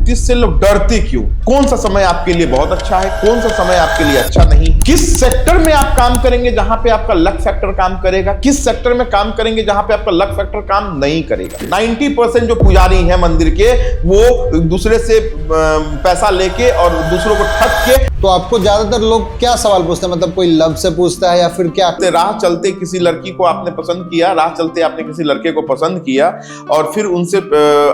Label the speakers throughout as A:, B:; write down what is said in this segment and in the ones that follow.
A: ज्योतिष से लोग डरते क्यों? कौन सा समय आपके लिए बहुत अच्छा है, कौन सा समय आपके लिए अच्छा नहीं? किस सेक्टर में आप काम करेंगे जहां पे आपका लक फैक्टर काम करेगा, किस सेक्टर में काम करेंगे जहां पे आपका लक फैक्टर काम नहीं करेगा? 90% जो पुजारी हैं मंदिर के, वो दूसरे से पैसा लेके और दूसरों को ठग के।
B: तो आपको ज्यादातर लोग क्या सवाल पूछते हैं, मतलब कोई लव से पूछता है या फिर क्या?
A: राह चलते किसी लड़की को आपने पसंद किया, राह चलते आपने किसी लड़के को पसंद किया और फिर उनसे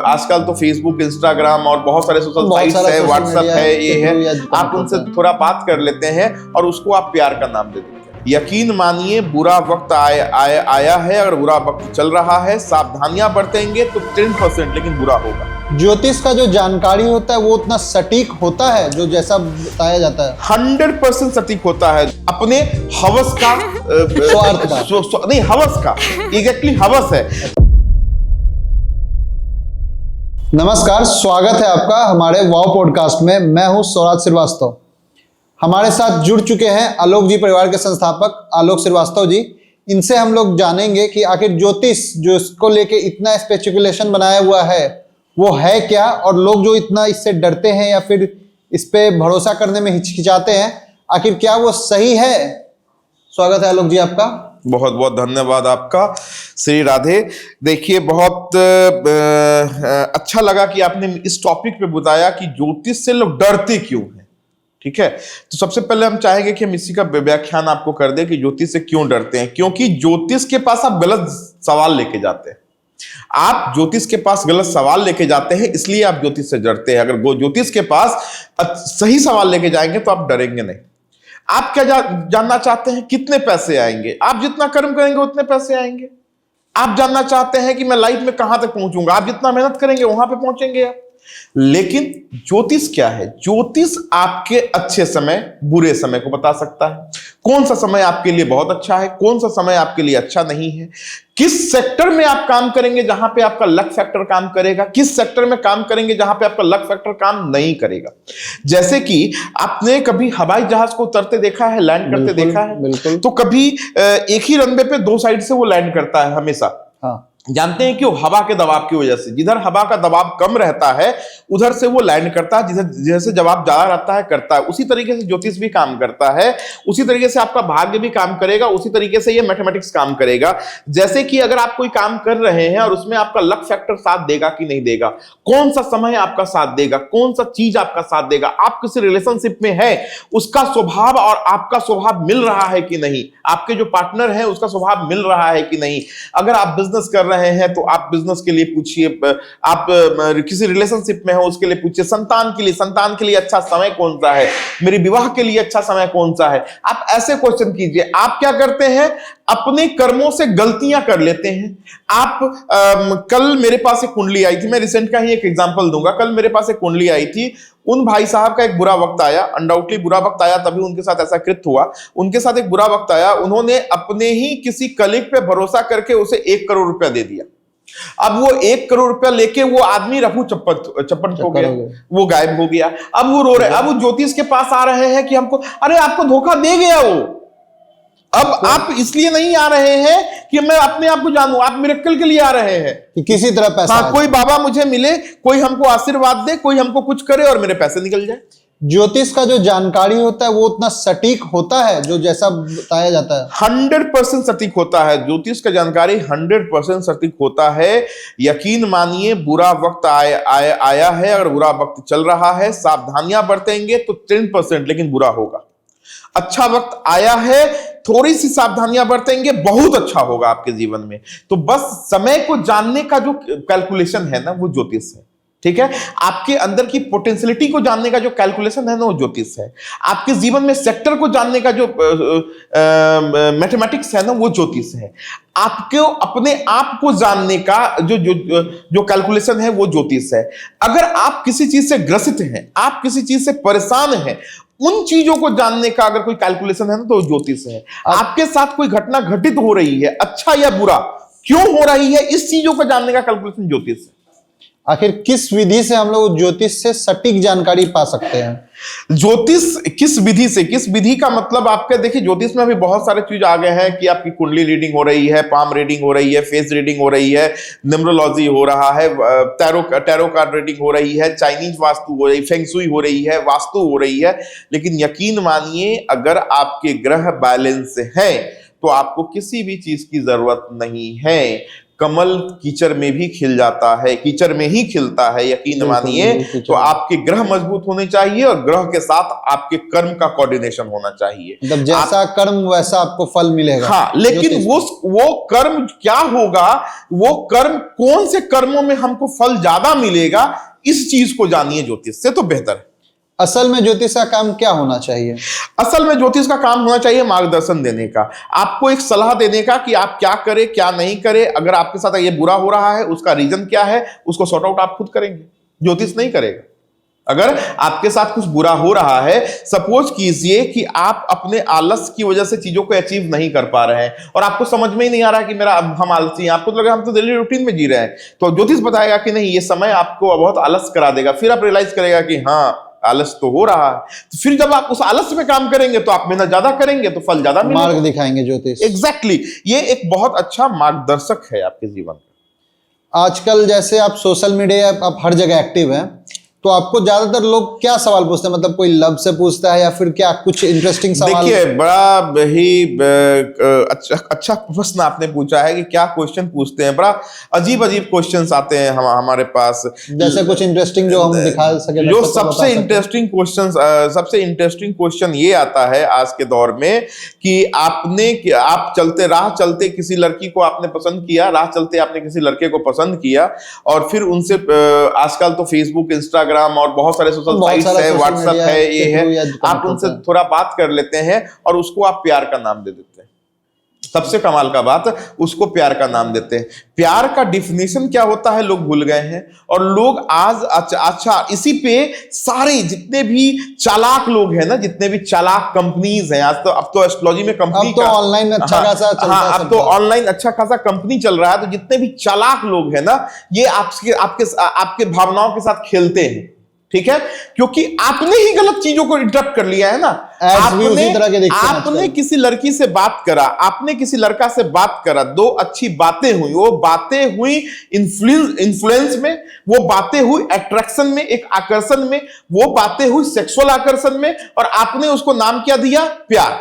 A: आजकल तो फेसबुक, इंस्टाग्राम और बहुत सारे सोशल साइट्स है, व्हाट्सएप है, ये है, आप उनसे थोड़ा बात कर लेते हैं और उसको आप प्यार का नाम दे देते हैं। यकीन मानिए, बुरा वक्त आया है। अगर बुरा वक्त चल रहा है, सावधानियां बरतेंगे तो 10%, लेकिन बुरा होगा।
B: ज्योतिष का जो जानकारी होता है वो उतना सटीक होता है जो जैसा बताया जाता है?
A: 100% सटीक होता है। अपने हवस का
B: स्वार्थ का
A: नहीं, हवस का, एग्जैक्टली हवस है।
B: नमस्कार, स्वागत है आपका हमारे वाव पॉडकास्ट में। मैं हूं सौराज श्रीवास्तव। हमारे साथ जुड़ चुके हैं आलोक जी, परिवार के संस्थापक आलोक श्रीवास्तव जी। इनसे हम लोग जानेंगे कि आखिर ज्योतिष जो इसको लेके इतना स्पेकुलेशन बनाया हुआ है वो है क्या, और लोग जो इतना इससे डरते हैं या फिर इस पे भरोसा करने में हिचकिचाते हैं, आखिर क्या वो सही है? स्वागत है आलोक जी आपका।
A: बहुत बहुत धन्यवाद आपका। श्री राधे। देखिए, बहुत अच्छा लगा कि आपने इस टॉपिक पे बताया कि ज्योतिष से लोग डरते क्यों हैं। ठीक है, तो सबसे पहले हम चाहेंगे कि हम इसी का व्याख्यान आपको कर दें कि ज्योतिष से क्यों डरते हैं। क्योंकि ज्योतिष के पास आप गलत सवाल लेके जाते हैं। आप ज्योतिष के पास गलत सवाल लेके जाते हैं, इसलिए आप ज्योतिष से डरते हैं। अगर वो ज्योतिष के पास सही सवाल लेके जाएंगे तो आप डरेंगे नहीं। आप क्या जानना चाहते हैं? कितने पैसे आएंगे? आप जितना कर्म करेंगे उतने पैसे आएंगे। आप जानना चाहते हैं कि मैं लाइफ में कहां तक पहुंचूंगा? आप जितना मेहनत करेंगे वहां पे पहुंचेंगे आप। लेकिन ज्योतिष क्या है? ज्योतिष आपके अच्छे समय, बुरे समय को बता सकता है। कौन सा समय आपके लिए बहुत अच्छा है, कौन सा समय आपके लिए अच्छा नहीं है। किस सेक्टर में आप काम करेंगे जहां पे आपका लक फैक्टर काम करेगा, किस सेक्टर में काम करेंगे जहां पे आपका लक फैक्टर काम नहीं करेगा। जैसे कि आपने कभी हवाई जहाज को उतरते देखा है, लैंड करते देखा है?
B: बिल्कुल।
A: तो कभी एक ही रनवे पे दो साइड से वो लैंड करता है हमेशा।
B: हाँ,
A: जानते हैं क्यों? हवा के दबाव की वजह से। जिधर हवा का दबाव कम रहता है उधर से वो लैंड करता है, जिधर जैसे दबाव ज्यादा रहता है करता है। उसी तरीके से ज्योतिष भी काम करता है, उसी तरीके से आपका भाग्य भी काम करेगा, उसी तरीके से ये मैथमेटिक्स काम करेगा। जैसे कि अगर आप कोई काम कर रहे हैं और उसमें आपका लक फैक्टर साथ देगा कि नहीं देगा, कौन सा समय आपका साथ देगा, कौन सा चीज आपका साथ देगा, आप किसी रिलेशनशिप में है, उसका स्वभाव और आपका स्वभाव मिल रहा है कि नहीं, आपके जो पार्टनर है उसका स्वभाव मिल रहा है कि नहीं। अगर आप बिजनेस कर रहे हैं तो आप बिजनेस के लिए पूछिए, आप किसी रिलेशनशिप में हो उसके लिए पूछिए, संतान के लिए अच्छा समय कौन सा है, मेरे विवाह के लिए अच्छा समय कौन सा है। आप ऐसे क्वेश्चन कीजिए। आप क्या करते हैं? अपने कर्मों से गलतियां कर लेते हैं। आप कल मेरे पास एक कुंडली आई थी, मैं रिसेंट का ही एक एग्जांपल दूंगा। कल मेरे पास एक कुंडली आई थी, उन भाई साहब का एक बुरा वक्त आया, अनडाउटली बुरा वक्त आया, तभी उनके साथ ऐसा कृत्य हुआ। उनके साथ एक बुरा वक्त आया, उन्होंने अपने ही किसी कलीग पे भरोसा करके उसे 1 करोड़ रुपया दे दिया। अब वो 1 करोड़ रुपया लेके वो आदमी रफू चप्पन हो गया, वो गायब हो गया। अब वो रो रहे, अब वो ज्योतिष के पास आ रहे हैं कि हमको, अरे आपको धोखा दे गया वो। अब आप इसलिए नहीं आ रहे हैं कि मैं अपने आप को जानूं, आप मिरेकल के लिए आ रहे हैं
B: कि किसी तरह पैसा
A: कोई बाबा मुझे मिले, कोई हमको आशीर्वाद दे, कोई हमको कुछ करे और मेरे पैसे निकल जाए।
B: ज्योतिष का जो जानकारी होता है वो उतना सटीक होता है जो जैसा बताया जाता है?
A: 100% सटीक होता है। ज्योतिष का जानकारी 100% सटीक होता है। यकीन मानिए, बुरा वक्त आया है। अगर बुरा वक्त चल रहा है, सावधानियां बरतेंगे तो 10%, लेकिन बुरा होगा। अच्छा वक्त आया है, थोड़ी सी सावधानियां बरतेंगे, बहुत अच्छा होगा आपके जीवन में। तो बस समय को जानने का जो कैलकुलेशन है ना, वो ज्योतिष है। ठीक है, आपके अंदर की पोटेंशियलिटी को जानने का जो कैलकुलेशन है ना, वो ज्योतिष है। आपके जीवन में सेक्टर को जानने का जो मैथमेटिक्स है ना, वो ज्योतिष है। आपको अपने आप को जानने का जो कैलकुलेशन है, वो ज्योतिष है। अगर आप किसी चीज से ग्रसित हैं, आप किसी चीज से परेशान हैं, उन चीजों को जानने का अगर कोई कैलकुलेशन है ना, तो ज्योतिष है। आपके साथ कोई घटना घटित हो रही है, अच्छा या बुरा, क्यों हो रही है, इस चीजों को जानने का कैलकुलेशन ज्योतिष है।
B: आखिर किस विधि से हम लोग ज्योतिष से सटीक जानकारी पा सकते हैं?
A: ज्योतिष किस विधि से, किस विधि का मतलब आपके देखिए, ज्योतिष में भी बहुत सारे चीज आ गए हैं कि आपकी कुंडली रीडिंग हो रही है, पाम रीडिंग हो रही है, फेस रीडिंग हो रही है, न्यूमरोलॉजी हो रहा है, टैरो कार्ड रीडिंग हो रही है, चाइनीज वास्तु हो रही, फेंग शुई हो रही है, वास्तु हो रही है। लेकिन यकीन मानिए, अगर आपके ग्रह बैलेंस है तो आपको किसी भी चीज की जरूरत नहीं है। कमल कीचड़ में भी खिल जाता है, कीचड़ में ही खिलता है, यकीन मानिए। तो आपके ग्रह मजबूत होने चाहिए और ग्रह के साथ आपके कर्म का कोऑर्डिनेशन होना चाहिए।
B: मतलब जैसा कर्म वैसा आपको फल मिलेगा।
A: हाँ, लेकिन वो कर्म क्या होगा, वो कर्म कौन से कर्मों में हमको फल ज्यादा मिलेगा, इस चीज को जानिए ज्योतिष से तो बेहतर है।
B: असल में ज्योतिष का काम क्या होना चाहिए?
A: असल में ज्योतिष का काम होना चाहिए मार्गदर्शन देने का, आपको एक सलाह देने का कि आप क्या करें क्या नहीं करें। अगर आपके साथ ये बुरा हो रहा है, उसका रीजन क्या है, उसको सॉर्ट आउट आप खुद करेंगे, ज्योतिष नहीं करेगा। अगर आपके साथ कुछ बुरा हो रहा है, सपोज कीजिए कि आप अपने आलस की वजह से चीजों को अचीव नहीं कर पा रहे हैं और आपको समझ में ही नहीं आ रहा कि मेरा हम आलसी हैं, आपको तो लगा हम तो डेली रूटीन में जी रहे हैं, तो ज्योतिष बताएगा कि नहीं, ये समय आपको बहुत आलस करा देगा। फिर आप रियलाइज करेगा कि हाँ, आलस तो हो रहा है। तो फिर जब आप उस आलस में काम करेंगे तो आप मेहनत ज्यादा करेंगे तो फल ज्यादा मिलेगा।
B: मार्ग दिखाएंगे ज्योतिष।
A: एग्जैक्टली, ये एक बहुत अच्छा मार्गदर्शक है आपके जीवन का।
B: आजकल जैसे आप सोशल मीडिया आप हर जगह एक्टिव हैं, तो आपको ज्यादातर लोग क्या सवाल पूछते हैं? मतलब कोई लव से पूछता है या फिर क्या कुछ इंटरेस्टिंग सवाल?
A: देखिए, बड़ा ही अच्छा प्रश्न आपने पूछा है कि क्या क्वेश्चन पूछते हैं। बड़ा अजीब अजीब क्वेश्चंस आते हैं हमारे पास।
B: जैसे कुछ इंटरेस्टिंग जो हम दिखा सके।
A: जो सबसे इंटरेस्टिंग क्वेश्चन ये आता है आज के दौर में कि आप चलते किसी लड़की को आपने पसंद किया, राह चलते आपने किसी लड़के को पसंद किया और फिर उनसे आजकल तो फेसबुक, इंस्टाग्राम और बहुत सारे सोशल साइट्स है, व्हाट्सएप है, ये है, आप उनसे थोड़ा बात कर लेते हैं और उसको आप प्यार का नाम दे देते हैं। सबसे कमाल का बात, उसको प्यार का नाम देते हैं। प्यार का डिफिनेशन क्या होता है लोग भूल गए हैं और लोग आज अच्छा इसी पे सारे जितने भी चालाक लोग हैं ना, जितने भी चालाक कंपनीज हैं, आज तो अब तो एस्ट्रोलॉजी में कंपनी
B: तो ऑनलाइन अच्छा खासा चलता है।
A: अब तो ऑनलाइन अच्छा खासा कंपनी चल रहा है। तो जितने भी चालाक लोग हैं ना, ये आपके भावनाओं के साथ खेलते हैं, ठीक है, क्योंकि आपने ही गलत चीजों को इंटरप्ट कर लिया है ना। आपने किसी लड़की से बात करा, आपने किसी लड़का से बात करा, दो अच्छी बातें हुई, वो बातें हुई इन्फ्लुएंस में, वो बातें हुई अट्रैक्शन में, एक आकर्षण में, वो बातें हुई सेक्सुअल आकर्षण में, और आपने उसको नाम क्या दिया? प्यार।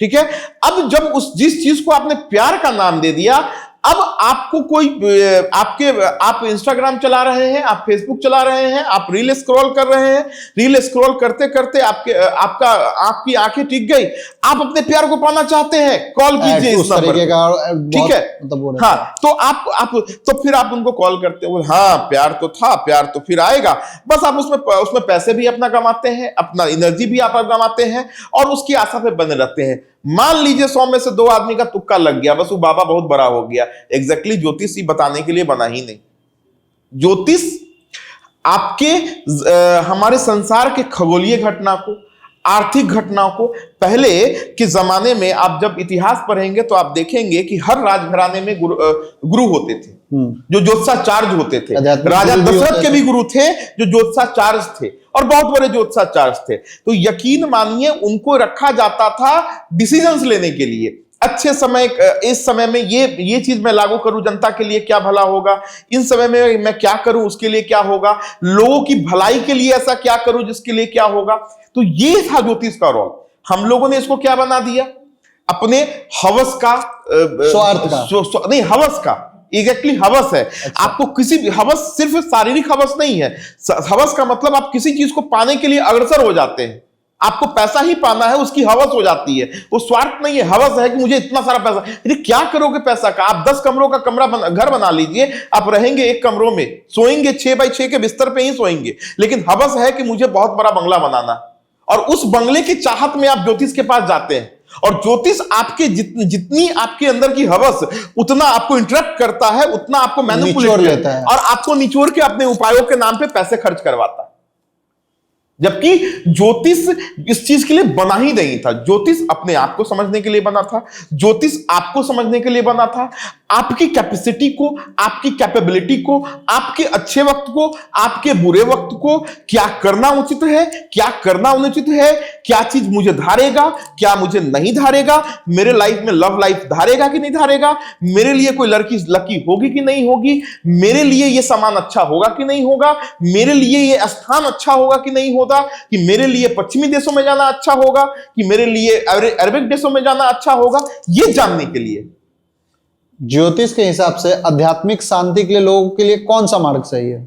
A: ठीक है, अब जब जिस चीज को आपने प्यार का नाम दे दिया, अब आपको आप इंस्टाग्राम चला रहे हैं, आप फेसबुक चला रहे हैं, आप रील स्क्रॉल कर रहे हैं, रील स्क्रॉल करते करते आपकी आंखें टिक गई, आप अपने प्यार को पाना चाहते हैं, कॉल कीजिए इस नंबर पर, ठीक है। हाँ, तो फिर आप उनको कॉल करते हो, हाँ प्यार तो था, प्यार तो फिर आएगा। बस आप उसमें पैसे भी अपना कमाते हैं, अपना एनर्जी भी आप कमाते हैं और उसकी आशा पे बने रहते हैं। मान लीजिए 100 में से 2 आदमी का तुक्का लग गया, बस वो बाबा बहुत बड़ा हो गया। एग्जैक्टली ज्योतिष ही बताने के लिए बना ही नहीं। ज्योतिष हमारे संसार के खगोलीय घटना को, आर्थिक घटनाओं को, पहले के जमाने में आप जब इतिहास पढ़ेंगे तो आप देखेंगे कि हर राजघराने में गुरु होते थे जो ज्योतिषाचार्य होते थे। राजा दशरथ के भी गुरु थे जो ज्योतिषाचार्य थे और बहुत बड़े ज्योतिषाचार्य थे। तो यकीन मानिए उनको रखा जाता था डिसीजंस लेने के लिए। अच्छे समय, इस समय में ये चीज मैं लागू करूं, जनता के लिए क्या भला होगा, इन समय में मैं क्या करूं उसके लिए क्या होगा, लोगों की भलाई के लिए ऐसा क्या करूं जिसके लिए क्या होगा। तो ये था ज्योतिष का रोल। हम लोगों ने इसको क्या बना दिया? अपने हवस का,
B: स्वार्थ का,
A: नहीं हवस का, एग्जैक्टली हवस है। अच्छा। आपको किसी भी हवस, सिर्फ शारीरिक हवस नहीं है। हवस का मतलब आप किसी चीज को पाने के लिए अग्रसर हो जाते हैं। आपको पैसा ही पाना है, उसकी हवस हो जाती है, वो स्वार्थ नहीं है। हवस है कि मुझे इतना सारा पैसा, अरे क्या करोगे पैसा का? आप 10 कमरों का घर बना लीजिए, आप रहेंगे 1 कमरों में, सोएंगे 6 बाई 6 के बिस्तर पे ही सोएंगे, लेकिन हवस है कि मुझे बहुत बड़ा बंगला बनाना, और उस बंगले की चाहत में आप ज्योतिष के पास जाते हैं। और ज्योतिष आपके जितनी आपके अंदर की हवस, उतना आपको इंटरप्ट करता है, उतना आपको मैनिपुलेट करता है और आपको निचोड़ के अपने उपायों के नाम पे पैसे खर्च करवाता है। जबकि ज्योतिष इस चीज के लिए बना ही नहीं था। ज्योतिष अपने आप को समझने के लिए बना था, ज्योतिष आपको समझने के लिए बना था, आपकी कैपेसिटी को, आपकी कैपेबिलिटी को, आपके अच्छे वक्त को, आपके बुरे वक्त को, क्या करना उचित है, क्या करना अनुचित है, क्या चीज मुझे धारेगा, क्या मुझे नहीं धारेगा, मेरे लाइफ में लव लाइफ धारेगा कि नहीं धारेगा, मेरे लिए कोई लड़की लकी होगी कि नहीं होगी, मेरे लिए ये सामान अच्छा होगा कि नहीं होगा, मेरे लिए ये स्थान अच्छा होगा कि नहीं होगा, कि मेरे लिए पश्चिमी देशों में जाना अच्छा होगा, कि मेरे लिए अरबिक देशों में जाना अच्छा होगा, ये जानने के लिए।
B: ज्योतिष के हिसाब से आध्यात्मिक शांति के लिए लोगों के लिए कौन सा मार्ग सही है?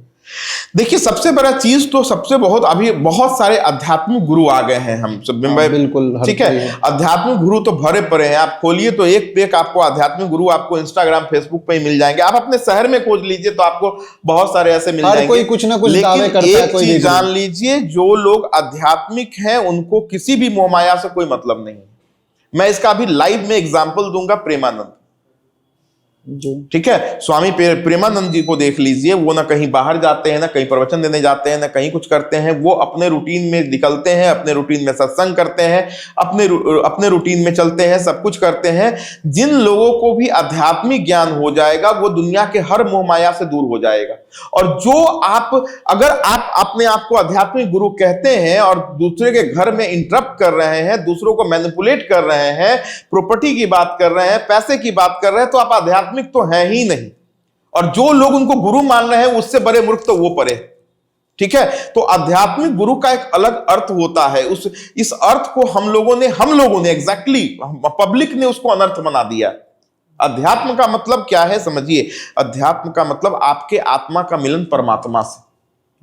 A: देखिए, सबसे बड़ा चीज तो सबसे बहुत अभी बहुत सारे आध्यात्मिक गुरु आ गए हैं हम सब।
B: बिल्कुल,
A: ठीक है, आध्यात्मिक गुरु तो भरे पड़े हैं। आप खोलिए तो एक पे एक आपको आध्यात्मिक गुरु आपको इंस्टाग्राम फेसबुक पे ही मिल जाएंगे। आप अपने शहर में खोज लीजिए तो आपको बहुत सारे ऐसे मिल जाएंगे।
B: कोई कुछ ना कुछ दावे करता है।
A: एक चीज जान लीजिए, जो लोग आध्यात्मिक हैं उनको किसी भी मोहमाया से कोई मतलब नहीं है। मैं इसका अभी लाइव में एग्जाम्पल दूंगा, प्रेमानंद। ठीक है, स्वामी प्रेमानंद जी को देख लीजिए, वो ना कहीं बाहर जाते हैं, ना कहीं प्रवचन देने जाते हैं, ना कहीं कुछ करते हैं। वो अपने रूटीन में निकलते हैं, अपने रूटीन में सत्संग करते हैं, अपने रूटीन में चलते हैं, सब कुछ करते हैं। जिन लोगों को भी आध्यात्मिक ज्ञान हो जाएगा वो दुनिया के हर मोह माया से दूर हो जाएगा। और जो अगर आप अपने आप को आध्यात्मिक गुरु कहते हैं और दूसरे के घर में इंटरप्ट कर रहे हैं, दूसरों को मैनिपुलेट कर रहे हैं, प्रॉपर्टी की बात कर रहे हैं, पैसे की बात कर रहे हैं, तो आप आध्यात्मिक तो है ही नहीं। और जो लोग उनको गुरु मान रहे हैं उससे बड़े मूर्ख तो वो परे। ठीक है, तो आध्यात्मिक गुरु का एक अलग अर्थ होता है। इस अर्थ को हम लोगों ने एग्जैक्टली पब्लिक ने उसको अनर्थ बना दिया। अध्यात्म का मतलब क्या है समझिए। अध्यात्म का मतलब आपके आत्मा का मिलन परमात्मा से।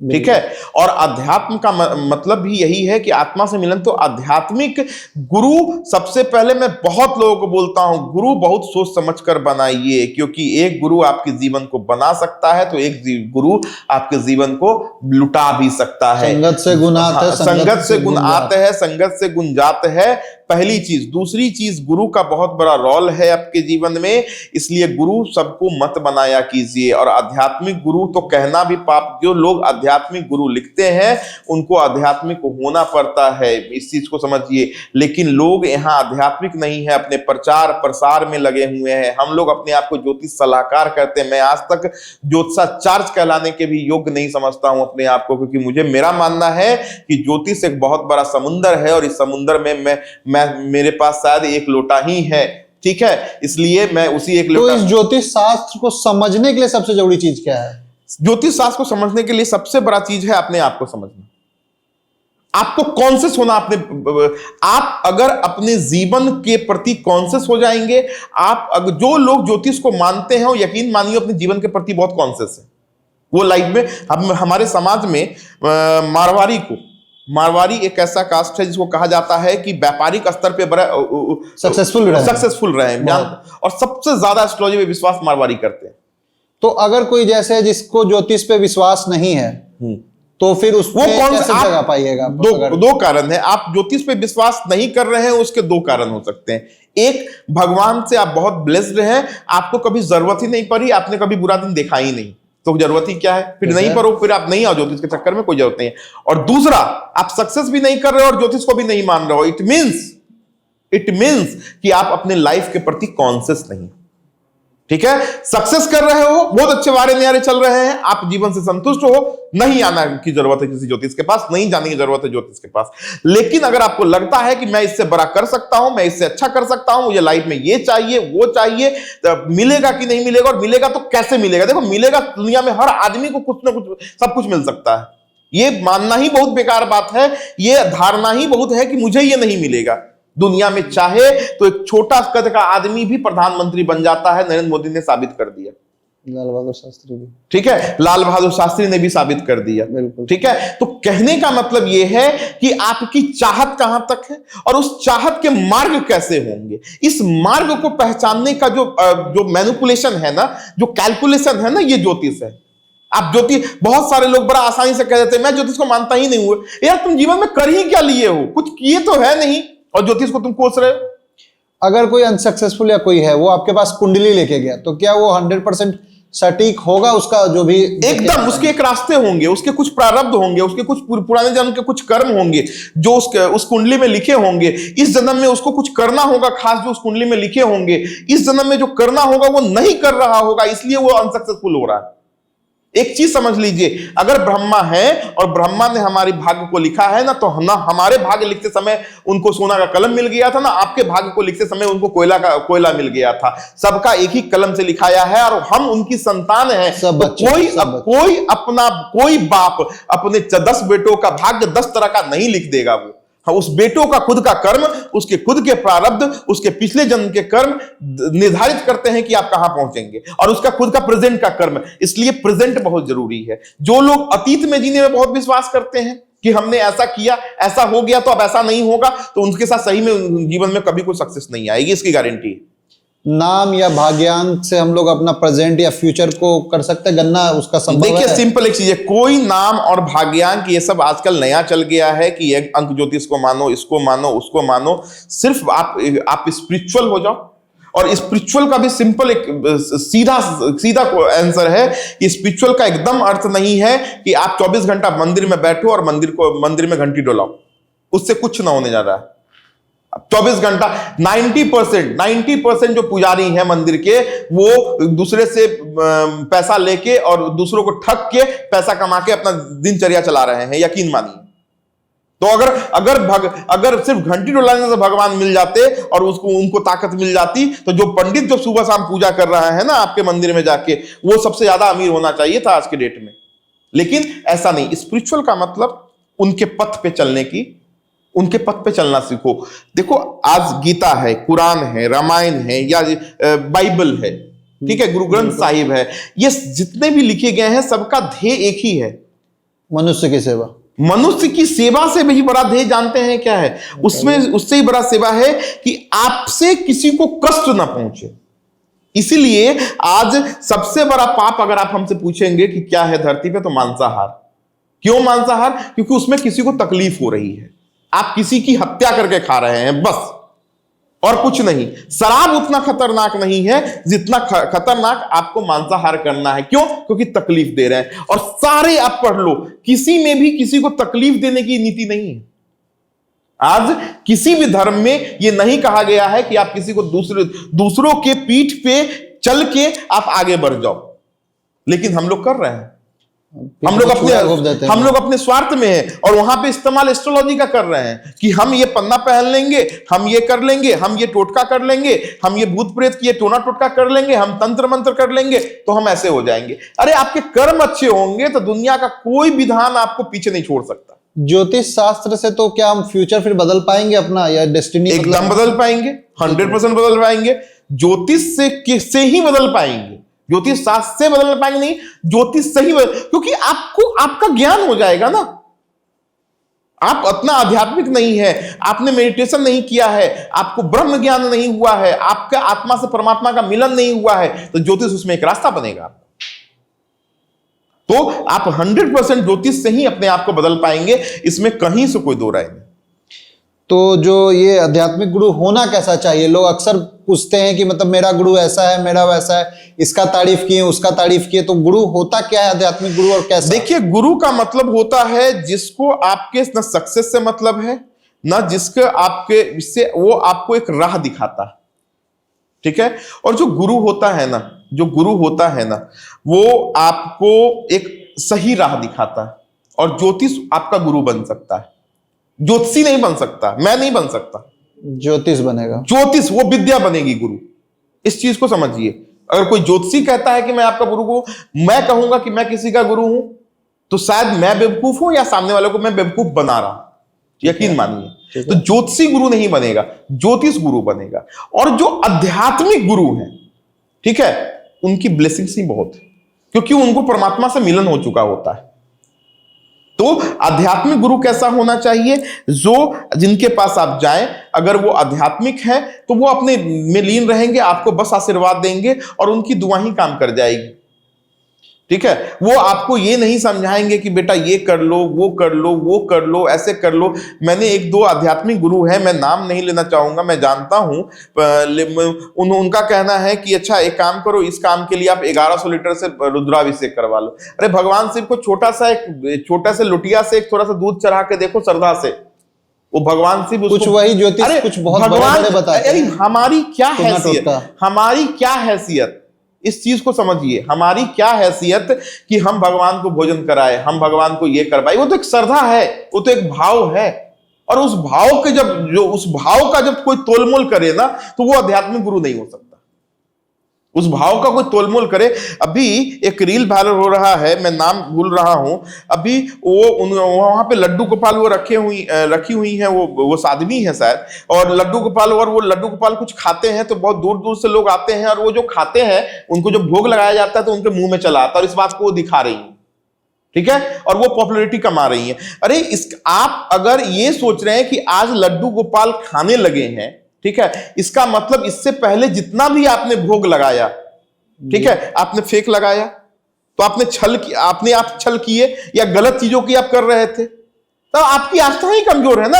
A: ठीक है, और अध्यात्म का मतलब भी यही है कि आत्मा से मिलन। तो आध्यात्मिक गुरु, सबसे पहले मैं बहुत लोगों को बोलता हूं, गुरु बहुत सोच समझ कर बनाइए, क्योंकि एक गुरु आपके जीवन को बना सकता है तो एक गुरु आपके जीवन को लुटा भी सकता है।
B: संगत से गुण आता है,
A: संगत से गुण आते हैं, संगत से गुण जाते हैं, पहली चीज। दूसरी चीज, गुरु का बहुत बड़ा रोल है आपके जीवन में, इसलिए गुरु सबको मत बनाया कीजिए। और आध्यात्मिक गुरु तो कहना भी पाप। जो लोग आध्यात्मिक गुरु लिखते हैं उनको आध्यात्मिक होना पड़ता है, इस चीज को समझिए। लेकिन लोग यहाँ आध्यात्मिक नहीं है, अपने प्रचार प्रसार में लगे हुए हैं। हम लोग अपने आप को ज्योतिष सलाहकार करते हैं। मैं आज तक ज्योतिषाचार्य कहलाने के भी योग्य नहीं समझता हूं अपने आप को, क्योंकि मुझे मेरा मानना है कि ज्योतिष एक बहुत बड़ा समुंदर है और इस समुंदर में मेरे पास शायद एक लोटा ही है। ठीक है, इसलिए मैं उसी एक लोटा।
B: तो इस ज्योतिष शास्त्र को समझने के लिए सबसे जरूरी चीज क्या है?
A: ज्योतिष शास्त्र को समझने के लिए सबसे बड़ा चीज है अपने आप को समझना। आपको कॉन्शियस होना। आप अगर अपने जीवन के प्रति कॉन्शियस हो जाएंगे, जो लोग ज्योतिष को मानते हैं वो यकीन मानिए अपने जीवन के प्रति बहुत कॉन्शियस है। वो लाइफ में हमारे समाज में मारवाड़ी एक ऐसा कास्ट है जिसको कहा जाता है कि व्यापारिक स्तर पे बड़ा सक्सेसफुल रहे हैं, और सबसे ज्यादा एस्ट्रोलॉजी में विश्वास मारवाड़ी करते हैं।
B: तो अगर कोई जैसे जिसको ज्योतिष पे विश्वास नहीं है तो फिर उसको कैसे जगा पाइएगा?
A: दो कारण है। आप ज्योतिष पे विश्वास नहीं कर रहे हैं, उसके दो कारण हो सकते हैं। एक, भगवान से आप बहुत ब्लेस्ड हैं, आपको कभी जरूरत ही नहीं पड़ी, आपने कभी बुरा दिन देखा ही नहीं, तो जरूरत ही क्या है? फिर नहीं पढ़ो, फिर आप नहीं आओ ज्योतिष के चक्कर में, कोई जरूरत नहीं है। और दूसरा, आप सक्सेस भी नहीं कर रहे हो और ज्योतिष को भी नहीं मान रहे हो। इट मीन्स कि आप अपने लाइफ के प्रति कॉन्शियस नहीं। ठीक है, सक्सेस कर रहे हो, बहुत अच्छे वारे न्यारे चल रहे हैं, आप जीवन से संतुष्ट हो, नहीं आना की जरूरत है किसी ज्योतिष के पास, नहीं जाने की जरूरत है ज्योतिष के पास। लेकिन अगर आपको लगता है कि मैं इससे बड़ा कर सकता हूं, मैं इससे अच्छा कर सकता हूं, मुझे लाइफ में ये चाहिए वो चाहिए, तो मिलेगा कि नहीं मिलेगा, और मिलेगा तो कैसे मिलेगा? देखो, मिलेगा, दुनिया में हर आदमी को कुछ ना कुछ सब कुछ मिल सकता है। ये मानना ही बहुत बेकार बात है, ये धारणा ही बहुत है कि मुझे ये नहीं मिलेगा। दुनिया में चाहे तो एक छोटा कद का आदमी भी प्रधानमंत्री बन जाता है, नरेंद्र मोदी ने साबित कर दिया।
B: लाल बहादुर शास्त्री भी।
A: ठीक है, लाल बहादुर शास्त्री ने भी साबित कर दिया। ठीक है, तो कहने का मतलब यह है कि आपकी चाहत कहां तक है और उस चाहत के मार्ग कैसे होंगे। इस मार्ग को पहचानने का जो मैनिपुलेशन है ना, जो कैलकुलेशन है ना, ये ज्योतिष है। आप बहुत सारे लोग बड़ा आसानी से कह देते हैं मैं ज्योतिष को मानता ही नहीं हूं। यार, तुम जीवन में कर ही क्या लिए हो? कुछ किए तो है नहीं, और ज्योतिष को तुम कोस रहे हो।
B: अगर कोई अनसक्सेसफुल या कोई है, वो आपके पास कुंडली लेके गया, तो क्या वो 100% सटीक होगा उसका जो भी
A: एकदम उसके एक रास्ते होंगे, उसके कुछ प्रारब्ध होंगे, उसके कुछ पुराने जन्म के कुछ कर्म होंगे जो उस कुंडली में लिखे होंगे। इस जन्म में उसको कुछ करना होगा खास जो उस कुंडली में लिखे होंगे। इस जन्म में जो करना होगा वो नहीं कर रहा होगा, इसलिए वो अनसक्सेसफुल हो रहा है। एक चीज समझ लीजिए, अगर ब्रह्मा है और ब्रह्मा ने हमारी भाग्य को लिखा है ना, तो ना हमारे भाग्य लिखते समय उनको सोना का कलम मिल गया था, ना आपके भाग्य को लिखते समय उनको कोयला मिल गया था। सबका एक ही कलम से लिखाया है और हम उनकी संतान हैं। तो कोई बाप अपने 10 बेटों का भाग्य 10 तरह का नहीं लिख देगा। वो उस बेटों का खुद का कर्म, उसके खुद के प्रारब्ध, उसके पिछले जन्म के कर्म निर्धारित करते हैं कि आप कहां पहुंचेंगे, और उसका खुद का प्रेजेंट का कर्म। इसलिए प्रेजेंट बहुत जरूरी है। जो लोग अतीत में जीने में बहुत विश्वास करते हैं कि हमने ऐसा किया, ऐसा हो गया, तो अब ऐसा नहीं होगा, तो उनके साथ सही में जीवन में कभी कोई सक्सेस नहीं आएगी, इसकी गारंटी है।
B: नाम या भाग्यांक से हम लोग अपना प्रेजेंट या फ्यूचर को कर सकते हैं गणना, उसका संभव
A: देखिए
B: है?
A: सिंपल एक चीज है, कोई नाम और भाग्यांक ये सब आजकल नया चल गया है कि ये अंक ज्योतिष को मानो, इसको मानो, उसको मानो। सिर्फ आप स्पिरिचुअल हो जाओ। और स्पिरिचुअल का भी सिंपल एक सीधा आंसर है कि स्पिरिचुअल का एकदम अर्थ नहीं है कि आप 24 घंटा मंदिर में बैठो और मंदिर में घंटी डोलाओ, उससे कुछ ना होने जा रहा है। 24 घंटा 90% जो पुजारी हैं मंदिर के, वो दूसरे से पैसा लेके और दूसरों को ठग के पैसा कमा के अपना दिनचर्या चला रहे हैं, यकीन मानिए। तो अगर सिर्फ घंटी डोलाने से भगवान मिल जाते और उनको ताकत मिल जाती, तो जो पंडित जो सुबह शाम पूजा कर रहा है ना आपके मंदिर में जाके, वो सबसे ज्यादा अमीर होना चाहिए था आज के डेट में। लेकिन ऐसा नहीं। स्पिरिचुअल का मतलब उनके पथ पे चलने की, उनके पथ पे चलना सीखो। देखो आज गीता है, कुरान है, रामायण है, या बाइबल है, ठीक है, गुरु ग्रंथ साहिब है, ये जितने भी लिखे गए हैं सबका ध्येय एक ही है,
B: मनुष्य की सेवा।
A: मनुष्य की सेवा से भी बड़ा ध्येय जानते हैं क्या है? उससे ही बड़ा सेवा है कि आपसे किसी को कष्ट ना पहुंचे। इसीलिए आज सबसे बड़ा पाप अगर आप हमसे पूछेंगे कि क्या है धरती पे, तो मांसाहार। क्यों मांसाहार? क्योंकि उसमें किसी को तकलीफ हो रही है, आप किसी की हत्या करके खा रहे हैं बस, और कुछ नहीं। शराब उतना खतरनाक नहीं है जितना खतरनाक आपको मांसाहार करना है। क्यों? क्योंकि तकलीफ दे रहे हैं। और सारे आप पढ़ लो, किसी में भी किसी को तकलीफ देने की नीति नहीं है। आज किसी भी धर्म में यह नहीं कहा गया है कि आप किसी को दूसरों के पीठ पे चल के आप आगे बढ़ जाओ, लेकिन हम लोग कर रहे हैं। हम लोग अपने स्वार्थ में हैं और वहां पे इस्तेमाल एस्ट्रोलॉजी का कर रहे हैं कि हम ये पन्ना पहन लेंगे, हम ये कर लेंगे, हम ये टोटका कर लेंगे, हम ये भूत प्रेत की ये टोना टोटका कर लेंगे, हम तंत्र मंत्र कर लेंगे, तो हम ऐसे हो जाएंगे। अरे आपके कर्म अच्छे होंगे तो दुनिया का कोई विधान आपको पीछे नहीं छोड़ सकता।
B: ज्योतिष शास्त्र से तो क्या हम फ्यूचर फिर बदल पाएंगे अपना, या डेस्टिनी?
A: एकदम बदल पाएंगे, 100% बदल पाएंगे। ज्योतिष से ही बदल पाएंगे, ज्योतिष शास्त्र से बदल पाएंगे नहीं, ज्योतिष से ही क्योंकि आपको आपका ज्ञान हो जाएगा ना। आप इतना आध्यात्मिक नहीं है, आपने मेडिटेशन नहीं किया है, आपको ब्रह्म ज्ञान नहीं हुआ है, आपका आत्मा से परमात्मा का मिलन नहीं हुआ है, तो ज्योतिष उसमें एक रास्ता बनेगा। तो आप 100% ज्योतिष से ही अपने आप को बदल पाएंगे, इसमें कहीं से कोई दो राय नहीं।
B: तो जो ये आध्यात्मिक गुरु होना कैसा चाहिए? लोग अक्सर पूछते हैं कि मतलब मेरा गुरु ऐसा है, मेरा वैसा है, इसका तारीफ किए, उसका तारीफ किए। तो गुरु होता क्या है आध्यात्मिक गुरु, और कैसा?
A: देखिए, गुरु का मतलब होता है जिसको आपके न सक्सेस से मतलब है, ना जिसके आपके इससे, वो आपको एक राह दिखाता है, ठीक है। और जो गुरु होता है ना, वो आपको एक सही राह दिखाता है। और ज्योतिष आपका गुरु बन सकता है, ज्योतिषी नहीं बन सकता, मैं नहीं बन सकता,
B: ज्योतिष बनेगा।
A: ज्योतिष वो विद्या बनेगी गुरु। इस चीज को समझिए। अगर कोई ज्योतिषी कहता है कि मैं आपका गुरु हूं, मैं कहूंगा कि मैं किसी का गुरु हूं, तो शायद मैं बेवकूफ हूं या सामने वाले को मैं बेवकूफ बना रहा हूं, यकीन मानिए। तो ज्योतिषी गुरु नहीं बनेगा, ज्योतिष गुरु बनेगा। और जो आध्यात्मिक गुरु है, ठीक है, उनकी ब्लेसिंग्स ही बहुत है, क्योंकि उनको परमात्मा से मिलन हो चुका होता है। तो आध्यात्मिक गुरु कैसा होना चाहिए? जिनके पास आप जाएं, अगर वो आध्यात्मिक है तो वो अपने में लीन रहेंगे, आपको बस आशीर्वाद देंगे और उनकी दुआ ही काम कर जाएगी। ठीक है, वो आपको ये नहीं समझाएंगे कि बेटा ये कर लो, वो कर लो, वो कर लो, ऐसे कर लो। मैंने एक दो आध्यात्मिक गुरु हैं, मैं नाम नहीं लेना चाहूंगा, मैं जानता हूं, उनका कहना है कि अच्छा एक काम करो, इस काम के लिए आप 1100 लीटर से रुद्राभिषेक करवा लो। अरे भगवान शिव को छोटा से लुटिया से एक थोड़ा सा दूध चढ़ा के देखो श्रद्धा से, वो भगवान शिव
B: कुछ वही ज्योतिष कुछ बहुत बड़े बताते हैं।
A: हमारी क्या हैसियत, इस चीज को समझिए, हमारी क्या हैसियत कि हम भगवान को भोजन कराए, हम भगवान को ये करवाए। वो तो एक श्रद्धा है, वो तो एक भाव है, और उस भाव के उस भाव का जब कोई तोलमोल करे ना, तो वो आध्यात्मिक गुरु नहीं हो सकता। उस भाव का कोई तोलमोल करे। अभी एक रील वायरल हो रहा है, मैं नाम भूल रहा हूं, अभी वहां पे लड्डू गोपाल वो रखी हुई है, वो साध्वी है शायद, और लड्डू गोपाल, और वो लड्डू गोपाल कुछ खाते हैं तो बहुत दूर दूर से लोग आते हैं, और वो जो खाते हैं उनको जब भोग लगाया जाता है तो उनके मुंह में चला आता है, और इस बात को वो दिखा रही है, ठीक है, और वो पॉपुलैरिटी कमा रही है। अरे आप अगर ये सोच रहे हैं कि आज लड्डू गोपाल खाने लगे हैं, ठीक है, इसका मतलब इससे पहले जितना भी आपने भोग लगाया, ठीक है, आपने फेक लगाया, तो आपने आप छल किए या गलत चीजों की आप कर रहे थे, तो आपकी आस्था ही कमजोर है ना।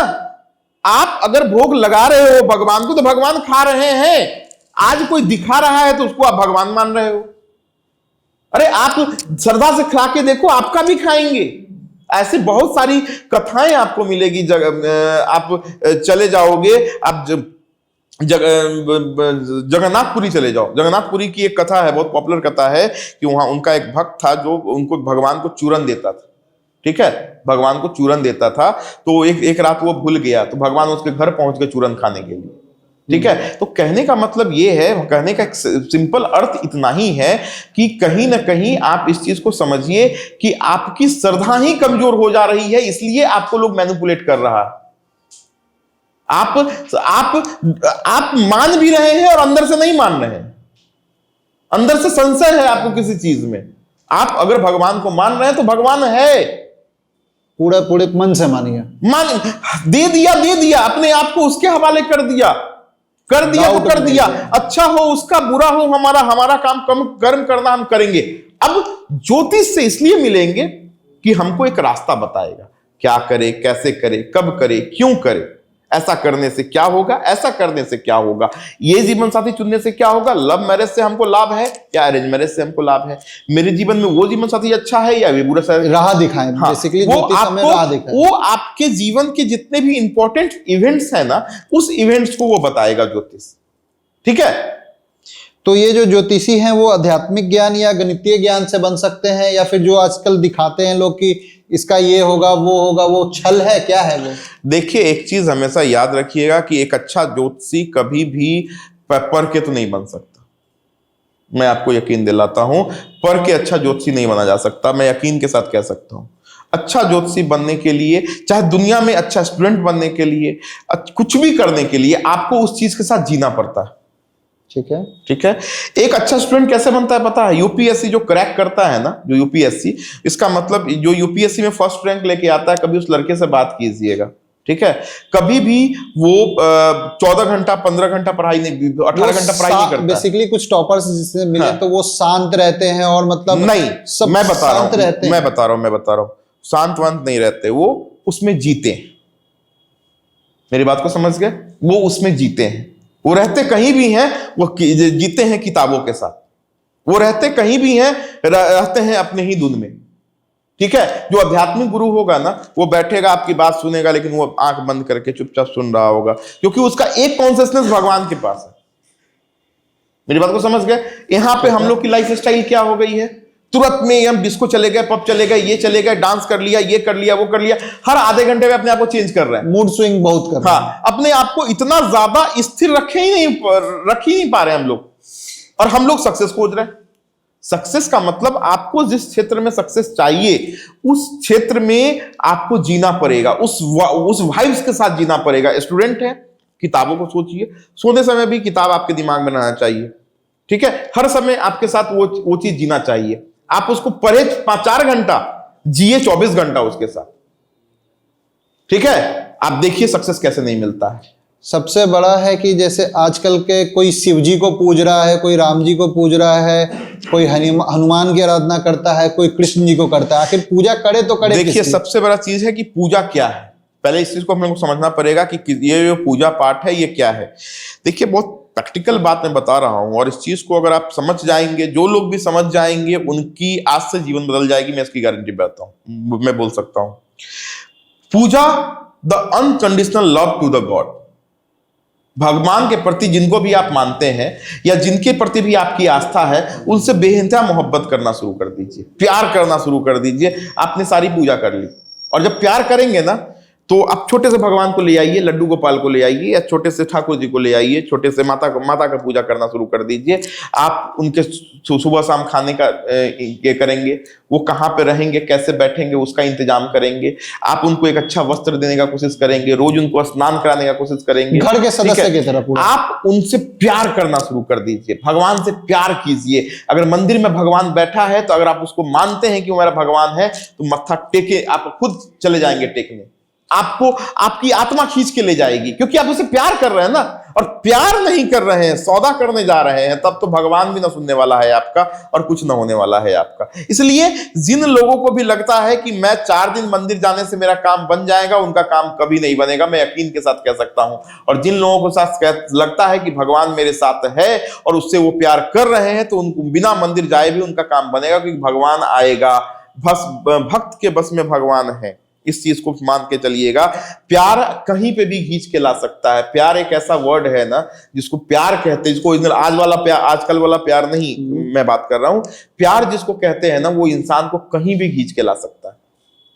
A: आप अगर भोग लगा रहे हो भगवान को, तो भगवान खा रहे हैं। आज कोई दिखा रहा है तो उसको आप भगवान मान रहे हो। अरे आप श्रद्धा से खिला के देखो, आपका भी खाएंगे। ऐसी बहुत सारी कथाएं आपको मिलेगी। आप चले जाओगे, आप जगन्नाथपुरी चले जाओ। जगन्नाथपुरी की एक कथा है, बहुत पॉपुलर कथा है, कि वहां उनका एक भक्त था जो उनको भगवान को चूरन देता था, ठीक है, भगवान को चूरन देता था। तो एक रात वो भूल गया, तो भगवान उसके घर पहुंच गए चूरन खाने के लिए, ठीक है। तो कहने का मतलब ये है, कहने का एक सिंपल अर्थ इतना ही है कि कहीं ना कहीं आप इस चीज को समझिए कि आपकी श्रद्धा ही कमजोर हो जा रही है, इसलिए आपको लोग मैनिपुलेट कर रहा है। आप मान भी रहे हैं और अंदर से नहीं मान रहे हैं, अंदर से संशय है आपको किसी चीज में। आप अगर भगवान को मान रहे हैं तो भगवान है,
B: पूरे मन से मानिए।
A: दे दिया अपने आप को उसके हवाले कर दिया तो कर दिया। अच्छा हो उसका, बुरा हो हमारा काम कर्म करना हम करेंगे। अब ज्योतिष से इसलिए मिलेंगे कि हमको एक रास्ता बताएगा, क्या करे, कैसे करे, कब करे, क्यों करे, ऐसा करने से क्या होगा, ऐसा करने से क्या होगा, ये जीवन साथी चुनने से क्या होगा, लव मैरिज से हमको लाभ है या अरेंज मैरिज से हमको लाभ है, मेरे जीवन में वो जीवन साथी अच्छा है या वे बुरा साथी।
B: राह दिखाएं,
A: हाँ,
B: बेसिकली राह दिखाएं।
A: वो आपके जीवन के जितने भी इंपॉर्टेंट इवेंट्स है ना, उस इवेंट्स को वो बताएगा ज्योतिष, ठीक है।
B: तो ये जो ज्योतिषी हैं वो आध्यात्मिक ज्ञान या गणितीय ज्ञान से बन सकते हैं, या फिर जो आजकल दिखाते हैं लोग कि इसका ये होगा, वो छल है, क्या है वो?
A: देखिए, एक चीज हमेशा याद रखिएगा कि एक अच्छा ज्योतिषी कभी भी पढ़ के तो नहीं बन सकता। मैं आपको यकीन दिलाता हूं, पढ़ के अच्छा ज्योतिषी नहीं बना जा सकता। मैं यकीन के साथ कह सकता हूं, अच्छा ज्योतिषी बनने के लिए, चाहे दुनिया में अच्छा स्टूडेंट बनने के लिए, कुछ भी करने के लिए आपको उस चीज के साथ जीना पड़ता है, ठीक है। एक अच्छा स्टूडेंट कैसे बनता है पता है? यूपीएससी जो क्रैक करता है ना, जो यूपीएससी, इसका मतलब जो यूपीएससी में फर्स्ट रैंक लेके आता है, कभी उस लड़के से बात कीजिएगा, ठीक है। कभी भी वो 14 घंटा 15 घंटा पढ़ाई नहीं, 18 घंटा पढ़ाई नहीं करता।
B: बेसिकली कुछ टॉपर्स जिससे मिले तो वो शांत रहते हैं, और मतलब
A: नहीं, मैं बता रहा हूं, शांत वांत नहीं रहते, वो उसमें जीते हैं। मेरी बात को समझ गए? वो उसमें जीते हैं। वो रहते कहीं भी हैं, वो जीते हैं किताबों के साथ। वो रहते कहीं भी हैं, रहते हैं अपने ही धुन में, ठीक है। जो आध्यात्मिक गुरु होगा ना, वो बैठेगा, आपकी बात सुनेगा, लेकिन वो आंख बंद करके चुपचाप सुन रहा होगा, क्योंकि उसका एक कॉन्शियसनेस भगवान के पास है। मेरी बात को समझ गए? यहां पे हम लोग की लाइफ स्टाइल क्या हो गई है, तुरंत में हम डिस्को चले गए, पब चले गए, ये चले गए, डांस कर लिया, ये कर लिया, वो कर लिया, हर आधे घंटे में अपने आप को चेंज कर रहे हैं,
B: मूड स्विंग बहुत कर रहे हैं।
A: हाँ, अपने आप को इतना ज्यादा स्थिर रख ही नहीं पा रहे हम लोग, और हम लोग सक्सेस खोज रहे हैं। सक्सेस का मतलब आपको जिस क्षेत्र में सक्सेस चाहिए, उस क्षेत्र में आपको जीना पड़ेगा, उस वाइब्स के साथ जीना पड़ेगा। स्टूडेंट है, किताबों को सोचिए, सोने समय भी किताब आपके दिमाग में रहना चाहिए, ठीक है। हर समय आपके साथ वो चीज जीना चाहिए। आप उसको पढ़े 4 घंटा, जिए 24 घंटा उसके साथ, ठीक है। आप देखिए सक्सेस कैसे नहीं मिलता है।
B: सबसे बड़ा है कि जैसे आजकल के कोई शिव जी को पूज रहा है, कोई राम जी को पूज रहा है, कोई हनुमान की आराधना करता है, कोई कृष्ण जी को करता है। आखिर पूजा करे तो करे
A: देखिए,
B: किसकी?
A: सबसे बड़ा चीज है कि पूजा क्या है। पहले इस चीज को हम लोग को समझना पड़ेगा कि ये जो पूजा पाठ है ये क्या है। देखिए, बहुत प्रैक्टिकल बात मैं बता रहा हूं, और इस चीज को अगर आप समझ जाएंगे, जो लोग भी समझ जाएंगे, उनकी आज से जीवन बदल जाएगी। मैं इसकी गारंटी देता हूं, मैं बोल सकता हूं। Puja the unconditional love to the God. भगवान के प्रति जिनको भी आप मानते हैं या जिनके प्रति भी आपकी आस्था है, उनसे बेइंतहा मोहब्बत करना शुरू कर दीजिए, प्यार करना शुरू कर दीजिए। आपने सारी पूजा कर ली, और जब प्यार करेंगे ना, तो आप छोटे से भगवान को ले आइए, लड्डू गोपाल को ले आइए, या छोटे से ठाकुर जी को ले आइए, छोटे से माता का पूजा करना शुरू कर दीजिए। आप उनके सुबह शाम खाने का ये करेंगे, वो कहाँ पे रहेंगे, कैसे बैठेंगे, उसका इंतजाम करेंगे। आप उनको एक अच्छा वस्त्र देने का कोशिश करेंगे, रोज उनको स्नान कराने का कोशिश करेंगे,
B: घर के सदस्य की तरह पूरा।
A: आप उनसे प्यार करना शुरू कर दीजिए, भगवान से प्यार कीजिए। अगर मंदिर में भगवान बैठा है, तो अगर आप उसको मानते हैं कि वो मेरा भगवान है, तो मत्था टेके, आप खुद चले जाएंगे टेकने। आपको आपकी आत्मा खींच के ले जाएगी, क्योंकि आप उसे प्यार कर रहे हैं ना। और प्यार नहीं कर रहे हैं, सौदा करने जा रहे हैं, तब तो भगवान भी ना सुनने वाला है आपका, और कुछ ना होने वाला है आपका। इसलिए जिन लोगों को भी लगता है कि मैं 4 दिन मंदिर जाने से मेरा काम बन जाएगा, उनका काम कभी नहीं बनेगा, मैं यकीन के साथ कह सकता हूं। और जिन लोगों को साथ लगता है कि भगवान मेरे साथ है और उससे वो प्यार कर रहे हैं, तो उनको बिना मंदिर जाए भी उनका काम बनेगा, क्योंकि भगवान आएगा। भक्त के बस में भगवान है, इस चीज को मान के चलिएगा। प्यार कहीं पे भी खींच के ला सकता है। प्यार एक ऐसा वर्ड है ना, जिसको प्यार कहते हैं, जिसको आज वाला प्यार, आजकल वाला प्यार नहीं मैं बात कर रहा हूं। प्यार जिसको कहते हैं ना, वो इंसान को कहीं भी खींच के ला सकता है,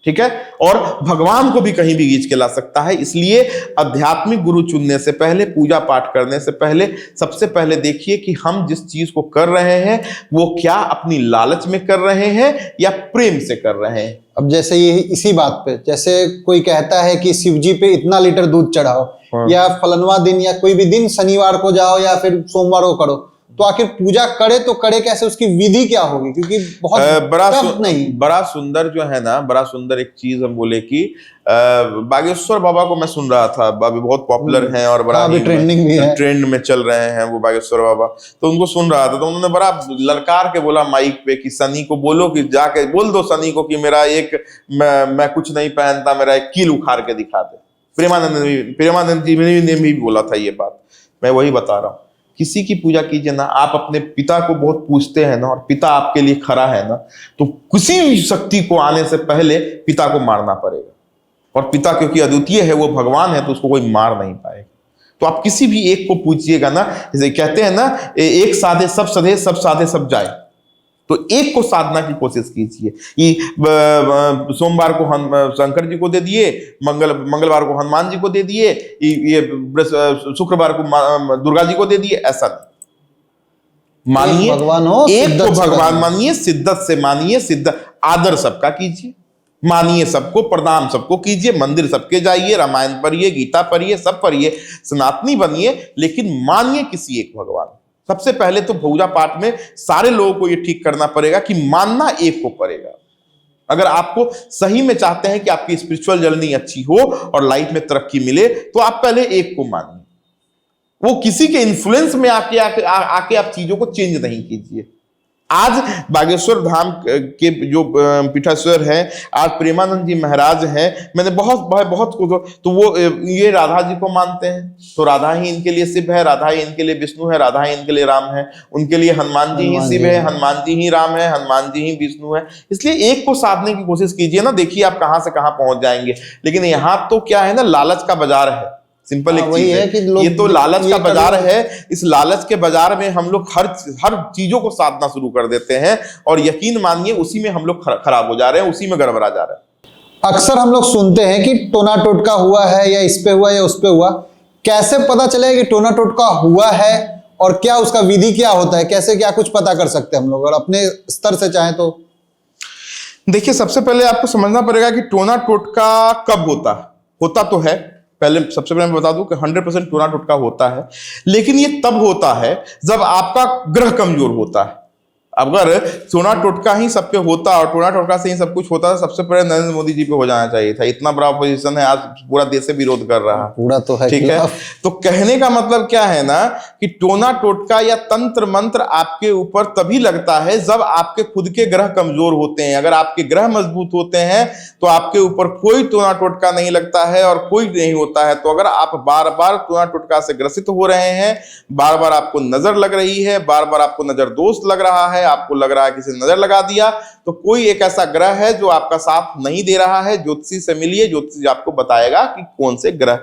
A: ठीक है, और भगवान को भी कहीं भी खींच के ला सकता है। इसलिए आध्यात्मिक गुरु चुनने से पहले, पूजा पाठ करने से पहले, सबसे पहले देखिए कि हम जिस चीज को कर रहे हैं, वो क्या अपनी लालच में कर रहे हैं या प्रेम से कर रहे हैं।
B: अब जैसे ये इसी बात पे, जैसे कोई कहता है कि शिव जी पे इतना लीटर दूध चढ़ाओ, या फलनवा दिन या कोई भी दिन, शनिवार को जाओ या फिर सोमवार को करो, तो आखिर पूजा करे तो करे कैसे, उसकी विधि क्या होगी? क्योंकि बहुत
A: बड़ा सुंदर जो है ना, बड़ा सुंदर एक चीज हम बोले कि बागेश्वर बाबा को मैं सुन रहा था, अभी बहुत पॉपुलर हैं और बड़ा
B: ट्रेंडिंग भी है,
A: ट्रेंड में चल रहे हैं वो बागेश्वर बाबा। तो उनको सुन रहा था, तो उन्होंने बड़ा ललकार के बोला माइक पे कि सनी को बोलो, कि जाके बोल दो सनी को कि मेरा मैं कुछ नहीं पहनता, मेरा एक कील उखाड़ के दिखा दे। प्रेमानंद जी ने भी बोला था ये बात। मैं वही बता रहा हूँ, किसी की पूजा कीजिए ना, आप अपने पिता को बहुत पूछते हैं ना, और पिता आपके लिए खरा है ना, तो किसी भी शक्ति को आने से पहले पिता को मारना पड़ेगा। और पिता क्योंकि अद्वितीय है, वो भगवान है, तो उसको कोई मार नहीं पाएगा। तो आप किसी भी एक को पूछिएगा ना, जैसे कहते हैं ना, एक साधे सब सधे, सब साधे सब जाए। तो एक को साधना की कोशिश कीजिए। ये सोमवार को शंकर जी को दे दिए, मंगलवार को हनुमान जी को दे दिए, ये शुक्रवार को दुर्गा जी को दे दिए, ऐसा नहीं। मानिए
B: भगवान हो,
A: एक को भगवान मानिए, शिद्दत से मानिए, शिद्दत आदर सबका कीजिए, मानिए सबको, प्रणाम सबको कीजिए, मंदिर सबके जाइए, रामायण पढ़िए, गीता पढ़िए, सब पढ़िए, सनातनी बनिए, लेकिन मानिए किसी एक भगवान। सबसे पहले तो पूजा पाठ में सारे लोगों को ये ठीक करना पड़ेगा कि मानना एक को पड़ेगा। अगर आपको सही में चाहते हैं कि आपकी स्पिरिचुअल जर्नी अच्छी हो और लाइफ में तरक्की मिले, तो आप पहले एक को मानिए। वो किसी के इन्फ्लुएंस में आके आप चीजों को चेंज नहीं कीजिए। आज बागेश्वर धाम के जो पीठाश्वर हैं, आज प्रेमानंद जी महाराज हैं, मैंने बहुत तो वो ये राधा जी को मानते हैं, तो राधा ही इनके लिए शिव है, राधा ही इनके लिए विष्णु है, राधा ही इनके लिए राम है। उनके लिए हनुमान जी ही शिव है, हनुमान जी ही राम है, हनुमान जी ही विष्णु है। इसलिए एक को साधने की कोशिश कीजिए ना, देखिए आप कहां से कहां पहुंच जाएंगे। लेकिन यहाँ तो क्या है ना, लालच का बाजार है। सिंपल एक चीज है कि ये तो लालच का बाजार है। इस लालच के बाजार में हम लोग हर चीजों को साधना शुरू कर देते हैं, और यकीन मानिए उसी में हम लोग खराब हो जा रहे हैं, उसी में गड़बड़ा जा रहे हैं।
B: अक्सर हम लोग सुनते हैं कि टोना टोटका हुआ है, या इस पे हुआ या उस पे हुआ। कैसे पता चलेगा कि टोना टोटका हुआ है, और क्या उसका विधि क्या होता है, कैसे क्या कुछ पता कर सकते हैं हम लोग, और अपने स्तर से चाहें तो?
A: देखिए, सबसे पहले आपको समझना पड़ेगा कि टोना टोटका कब होता तो है। पहले सबसे पहले मैं बता दूं कि 100% टोना टोटका होता है, लेकिन ये तब होता है जब आपका ग्रह कमजोर होता है। अगर टोना टोटका ही सब पे होता और टोना टोटका से ही सब कुछ होता, तो सबसे पहले नरेंद्र मोदी जी पे हो जाना चाहिए था। इतना बड़ा पोजीशन है, आज पूरा देश से विरोध कर रहा है,
B: पूरा तो है।
A: ठीक है। तो कहने का मतलब क्या है ना कि टोना टोटका या तंत्र मंत्र आपके ऊपर तभी लगता है जब आपके खुद के ग्रह कमजोर होते हैं। अगर आपके ग्रह मजबूत होते हैं तो आपके ऊपर कोई टोना टोटका नहीं लगता है और कोई नहीं होता है। तो अगर आप बार बार टोना टोटका से ग्रसित हो रहे हैं, बार बार आपको नजर लग रही है, बार बार आपको नजर दोष लग रहा है, आपको लग रहा है किसी ने नजर लगा दिया, तो कोई एक ऐसा ग्रह है जो आपका साथ नहीं दे रहा है। ज्योतिषी से मिलिए, ज्योतिषी आपको बताएगा कि कौन से ग्रह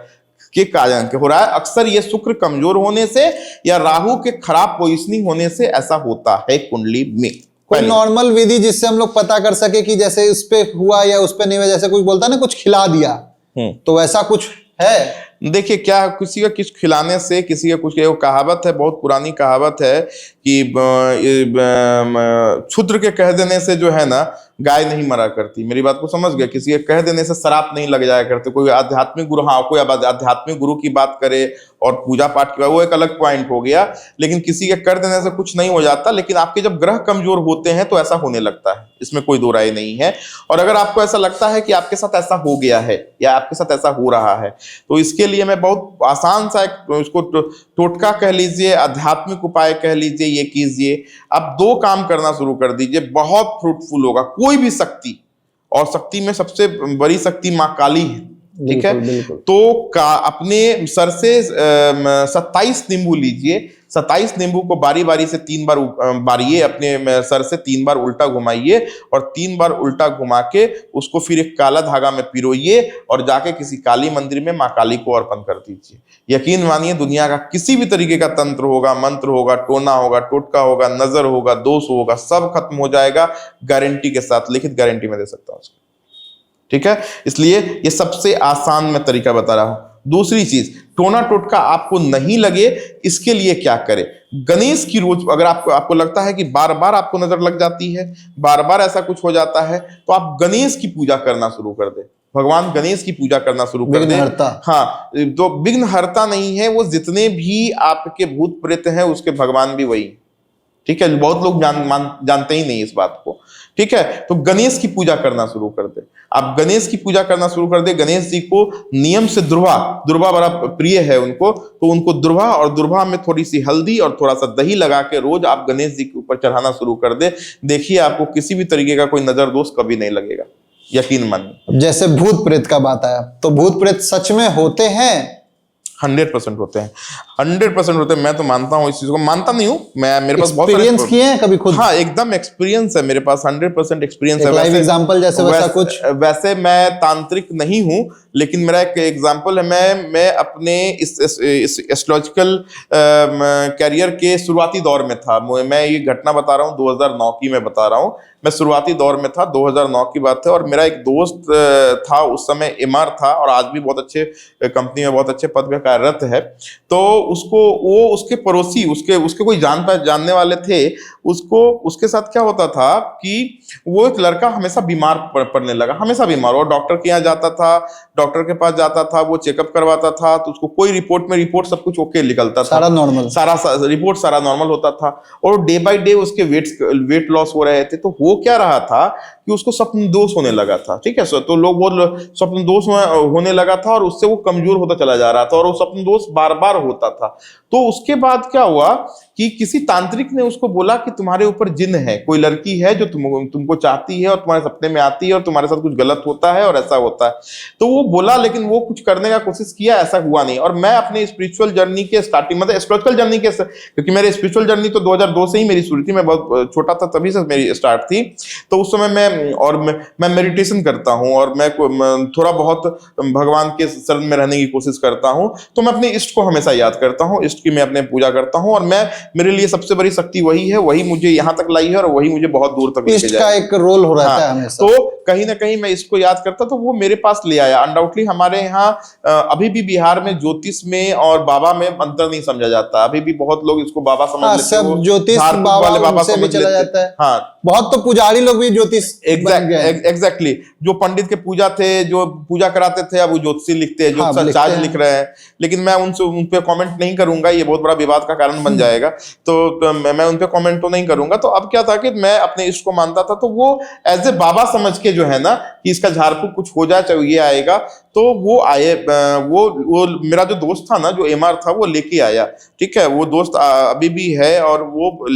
A: के कारण हो रहा है। अक्सर ये शुक्र कमजोर होने से या राहु के खराब पोजिशनिंग होने से ऐसा होता है कुंडली में।
B: कोई नॉर्मल विधि जिससे हम लोग पता कर सके कि जैसे उस पे हुआ या उस पे नहीं हुआ, जैसे कोई बोलता है ना कुछ खिला दिया, तो वैसा कुछ है?
A: देखिए, क्या किसी का कुछ खिलाने से, किसी का कुछ, वो कहावत है, बहुत पुरानी कहावत है कि क्षुद्र के कह देने से जो है ना गाय नहीं मरा करती। मेरी बात को समझ गया? किसी के कह देने से शराप नहीं लग जाया करते। कोई आध्यात्मिक गुरु, हाँ कोई आध्यात्मिक गुरु की बात करे और पूजा पाठ की, वो एक अलग पॉइंट हो गया, लेकिन किसी के कर देने से कुछ नहीं हो जाता। लेकिन आपके जब ग्रह कमजोर होते हैं तो ऐसा होने लगता है, इसमें कोई दो राय नहीं है। और अगर आपको ऐसा लगता है कि आपके साथ ऐसा हो गया है या आपके साथ ऐसा हो रहा है, तो इसके लिए मैं बहुत आसान सा एक, उसको टोटका कह लीजिए, आध्यात्मिक उपाय कह लीजिए, ये कीजिए। आप 2 काम करना शुरू कर दीजिए, बहुत फ्रूटफुल होगा। कोई भी शक्ति, और शक्ति में सबसे बड़ी शक्ति माँ काली है, ठीक है। तो अपने सर से 27 नींबू लीजिए, 27 नींबू को बारी बारी से 3 बार बारिए, अपने सर से 3 बार उल्टा घुमाइए और 3 बार उल्टा घुमा के उसको फिर एक काला धागा में पिरोइए और जाके किसी काली मंदिर में माँ काली को अर्पण कर दीजिए। यकीन मानिए, दुनिया का किसी भी तरीके का तंत्र होगा, मंत्र होगा, टोना होगा, टोटका होगा, नजर होगा, दोष होगा, सब खत्म हो जाएगा, गारंटी के साथ, लिखित गारंटी में दे सकता हूं उसको, ठीक है। इसलिए ये सबसे आसान मैं तरीका बता रहा हूं। दूसरी चीज, टोना टोटका आपको नहीं लगे, इसके लिए क्या करें? गणेश की रोज, अगर आपको लगता है कि बार बार आपको नजर लग जाती है, बार बार ऐसा कुछ हो जाता है, तो आप गणेश की पूजा करना शुरू कर दे। भगवान गणेश की पूजा करना शुरू कर दे। हाँ, तो विघ्न हरता नहीं है वो, जितने भी आपके भूत प्रेत हैं उसके भगवान भी वही, ठीक है। बहुत लोग जानते ही नहीं इस बात को, ठीक है। तो गणेश की पूजा करना शुरू कर दे। आप गणेश की पूजा करना शुरू कर दे। गणेश जी को नियम से दुर्वा बड़ा प्रिय है उनको, तो उनको दुर्वा में थोड़ी सी हल्दी और थोड़ा सा दही लगा के रोज आप गणेश जी के ऊपर चढ़ाना शुरू कर दे। देखिए, आपको किसी भी तरीके का कोई नजर दोष कभी नहीं लगेगा, यकीन मानिए।
B: जैसे भूत प्रेत का बात आया, तो भूत प्रेत सच में होते हैं?
A: 100% होते हैं, 100% होते हैं। मैं तो मानता हूँ, इस चीज को मानता नहीं हूँ मैं, मेरे पास बहुत
B: एक्सपीरियंस किए हैं कभी खुद?
A: हाँ, एकदम एक्सपीरियंस है मेरे पास, 100% एक्सपीरियंस है।
B: लाइव एग्जांपल जैसे वैसा कुछ?
A: वैसे मैं तांत्रिक नहीं हूँ, लेकिन मेरा एक एग्जांपल है। मैं अपने इस एस्ट्रोलॉजिकल कैरियर के शुरुआती दौर में था। मैं ये घटना बता रहा हूँ 2009 की मैं बता रहा हूँ। मैं शुरुआती दौर में था, 2009 की बात है। और मेरा एक दोस्त था उस समय, एमआर था, और आज भी बहुत अच्छे कंपनी में बहुत अच्छे पद पे कार्यरत है। तो उसके पड़ोसी, उसके कोई जानने वाले थे, उसके साथ क्या होता था कि वो एक लड़का हमेशा बीमार पड़ने लगा, हमेशा बीमार। और डॉक्टर के यहाँ जाता था, डॉक्टर के पास जाता था, वो चेकअप करवाता था, तो उसको कोई रिपोर्ट सब कुछ ओके निकलता था,
B: सारा नॉर्मल,
A: रिपोर्ट सारा नॉर्मल होता था। और डे बाय डे उसके वेट लॉस हो रहे थे। तो वो क्या रहा था कि उसको स्वप्न दोष होने लगा था, ठीक है। तो लोग वो स्वप्न दोष होने लगा था और उससे वो कमजोर होता चला जा रहा था, और वो स्वप्न दोष बार बार होता था। तो उसके बाद क्या हुआ कि किसी तांत्रिक ने उसको बोला कि तुम्हारे ऊपर जिन है, कोई लड़की है जो तुमको चाहती है और तुम्हारे सपने में आती है और तुम्हारे साथ कुछ गलत होता है और ऐसा होता है। तो वो बोला, लेकिन वो कुछ करने का कोशिश किया, ऐसा हुआ नहीं। और मैं अपने स्पिरिचुअल जर्नी के स्टार्टिंग, मतलब एस्ट्रोलॉजिकल जर्नी के, क्योंकि मेरी स्पिरिचुअल जर्नी तो 2002 से ही मेरी शुरू थी, मैं बहुत छोटा था तभी से मेरी स्टार्ट थी। तो उस समय मैं मेडिटेशन करता हूँ और मैं थोड़ा बहुत भगवान के शरण में रहने की कोशिश करता हूँ। तो मैं अपने इष्ट को हमेशा याद करता हूँ, इष्ट की मैं अपने पूजा करता हूँ। और मेरे लिए सबसे बड़ी शक्ति वही है, वही मुझे यहाँ तक लाई है और वही मुझे बहुत दूर तक लेके जाएगा।
B: इष्ट का एक रोल हो रहा है हमेशा।
A: तो कहीं ना कहीं मैं इसको याद करता, तो वो मेरे पास ले आया। अनडाउटली हमारे यहाँ अभी भी बिहार में ज्योतिष में और बाबा में अंतर नहीं समझा जाता। अभी भी बहुत लोग इसको बाबा समझ लेते हैं,
B: ज्योतिष बाबा से भी चला जाता है।
A: हाँ,
B: बहुत तो पुजारी लोग भी ज्योतिष बन गए हैं।
A: एग्जैक्टली जो पंडित के पूजा थे, जो पूजा कराते थे, अब वो ज्योतिषी लिखते हैं,
B: हाँ,
A: ज्योतिषाचार्य लिख रहे हैं। लेकिन मैं उन पे कमेंट नहीं करूंगा, ये बहुत बड़ा विवाद का कारण बन जाएगा। तो मैं उन पे कमेंट तो नहीं करूंगा। तो अब क्या था कि मैं अपने इष्ट को मानता था, तो वो एज ए बाबा समझ के जो है ना कि इसका झाड़ फूक कुछ हो जाए, चाहे ये आएगा, तो वो आए। वो मेरा जो दोस्त था ना, जो एमआर था, वो लेके आया। ठीक है, वो दोस्त अभी भी है, और वो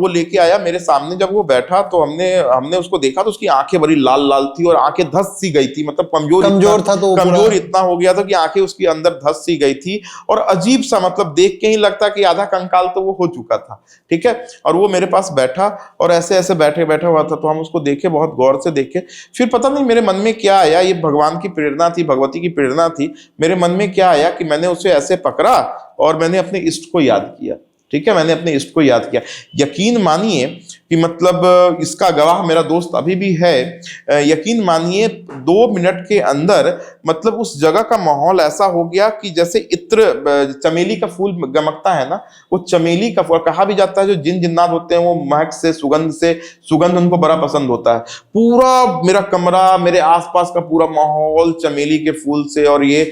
A: लेके आया मेरे सामने। जब वो बैठा तो हमने उसको देखा, तो उसकी आंखें बड़ी लाल लाल थी और आंखें धस सी गई थी। मतलब कमजोर
B: था, तो
A: कमजोर इतना हो गया था कि आंखें उसकी अंदर धस सी गई थी, और अजीब सा, मतलब देख के ही लगता कि आधा कंकाल तो वो हो चुका था। ठीक है, और वो मेरे पास बैठा और ऐसे ऐसे बैठा हुआ था। तो हम उसको देखे, बहुत गौर से देखे। फिर पता नहीं मेरे मन में क्या आया, ये भगवान की प्रेरणा थी, भगवती की प्रेरणा थी। मेरे मन में क्या आया कि मैंने उसे ऐसे पकड़ा और मैंने अपने इष्ट को याद किया। ठीक है, मैंने अपने इष्ट को याद किया। यकीन मानिए कि मतलब इसका गवाह मेरा दोस्त अभी भी है। यकीन मानिए 2 मिनट के अंदर मतलब उस जगह का माहौल ऐसा हो गया कि जैसे इत्र, चमेली का फूल गमकता है ना, वो चमेली का फूल, कहा भी जाता है जो जिन जिन्नात होते हैं वो महक से, सुगंध उनको बड़ा पसंद होता है। पूरा मेरा कमरा, मेरे आसपास का पूरा माहौल चमेली के फूल से और ये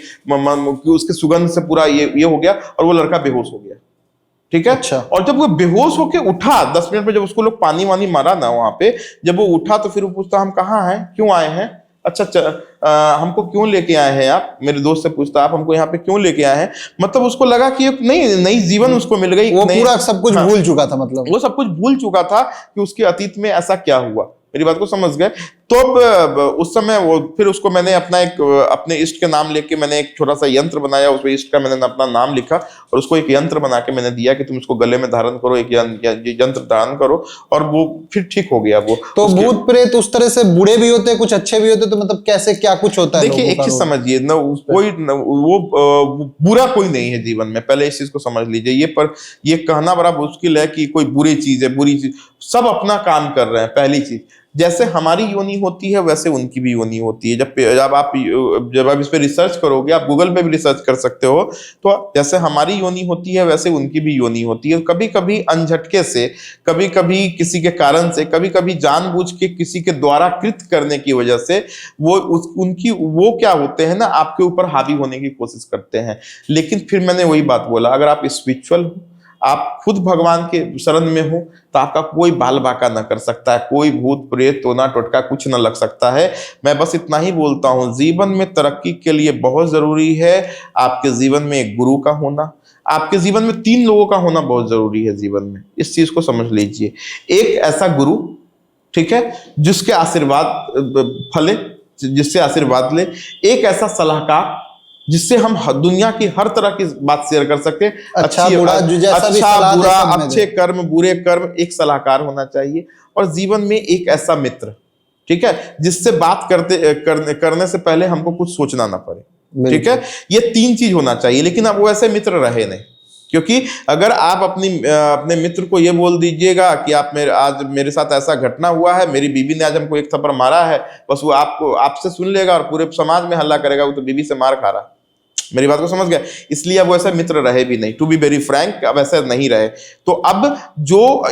A: उसके सुगंध से पूरा ये हो गया, और वो लड़का बेहोश हो गया। ठीक है,
B: अच्छा।
A: और जब वो बेहोश होके उठा 10 मिनट में, जब उसको लोग पानी वानी मारा ना वहां पे, जब वो उठा तो फिर वो पूछता, हम कहाँ हैं, क्यों आए हैं, अच्छा हमको क्यों लेके आए हैं आप। मेरे दोस्त से पूछता, आप हमको यहाँ पे क्यों लेके आए हैं। मतलब उसको लगा कि एक नई जीवन उसको मिल गई।
B: वो पूरा सब कुछ भूल चुका था, मतलब
A: वो सब कुछ भूल चुका था कि उसके अतीत में ऐसा क्या हुआ। मेरी बात को समझ गए। तो अब उस समय वो फिर उसको मैंने अपने इष्ट के नाम लेके मैंने एक छोटा सा यंत्र बनाया, उसमें इष्ट का मैंने अपना नाम लिखा और उसको एक यंत्र बना के मैंने दिया कि तुम इसको गले में धारण करो, एक यंत्र धारण करो, और वो फिर ठीक हो गया। वो
B: तो भूत प्रेत उस तरह से बुरे भी होते हैं, कुछ अच्छे भी होते हैं, तो मतलब कैसे क्या कुछ होता है?
A: देखिए, एक चीज समझिए ना, वो बुरा कोई नहीं है जीवन में, पहले इस चीज को समझ लीजिए। ये कहना बड़ा मुश्किल है कि कोई बुरी चीज है, बुरी चीज, सब अपना काम कर रहे हैं। पहली चीज, जैसे हमारी योनि होती है वैसे उनकी भी योनि होती है। जब आप इस पे रिसर्च करोगे, आप गूगल पे भी रिसर्च कर सकते हो, तो जैसे हमारी योनि होती है वैसे उनकी भी योनि होती है। कभी कभी अनझटके से, कभी कभी किसी के कारण से, कभी कभी जानबूझ के किसी के द्वारा कृत करने की वजह से वो क्या होते हैं ना, आपके ऊपर हावी होने की कोशिश करते हैं। लेकिन फिर मैंने वही बात बोला, अगर आप स्पिरिचुअल हो, आप खुद भगवान के शरण में हो, तो आपका कोई बाल बाका न कर सकता है, कोई भूत प्रेत टोना टोटका कुछ न लग सकता है। मैं बस इतना ही बोलता हूं, जीवन में तरक्की के लिए बहुत जरूरी है आपके जीवन में एक गुरु का होना, आपके जीवन में 3 लोगों का होना बहुत जरूरी है जीवन में। इस चीज को समझ लीजिए। एक ऐसा गुरु, ठीक है, जिसके आशीर्वाद फले, जिससे आशीर्वाद ले। एक ऐसा सलाहकार जिससे हम दुनिया की हर तरह की बात शेयर कर सकते हैं,
B: अच्छा बुरा,
A: अच्छे कर्म, बुरे कर्म, एक सलाहकार होना चाहिए। और जीवन में एक ऐसा मित्र, ठीक है, जिससे बात करने से पहले हमको कुछ सोचना ना पड़े। ठीक है, ये 3 चीज होना चाहिए। लेकिन अब वो ऐसे मित्र रहे नहीं, क्योंकि अगर आप अपने मित्र को ये बोल दीजिएगा कि आज मेरे साथ ऐसा घटना हुआ है, मेरी बीवी ने आज हमको एक थप्पड़ मारा है, बस वो आपसे सुन लेगा और पूरे समाज में हल्ला करेगा वो तो बीवी से मार खा रहा। मेरी बात को समझ गया। इसलिए अब वो ऐसे मित्र रहे भी नहीं, टू बी वेरी फ्रैंक, अब ऐसे नहीं रहे। तो अब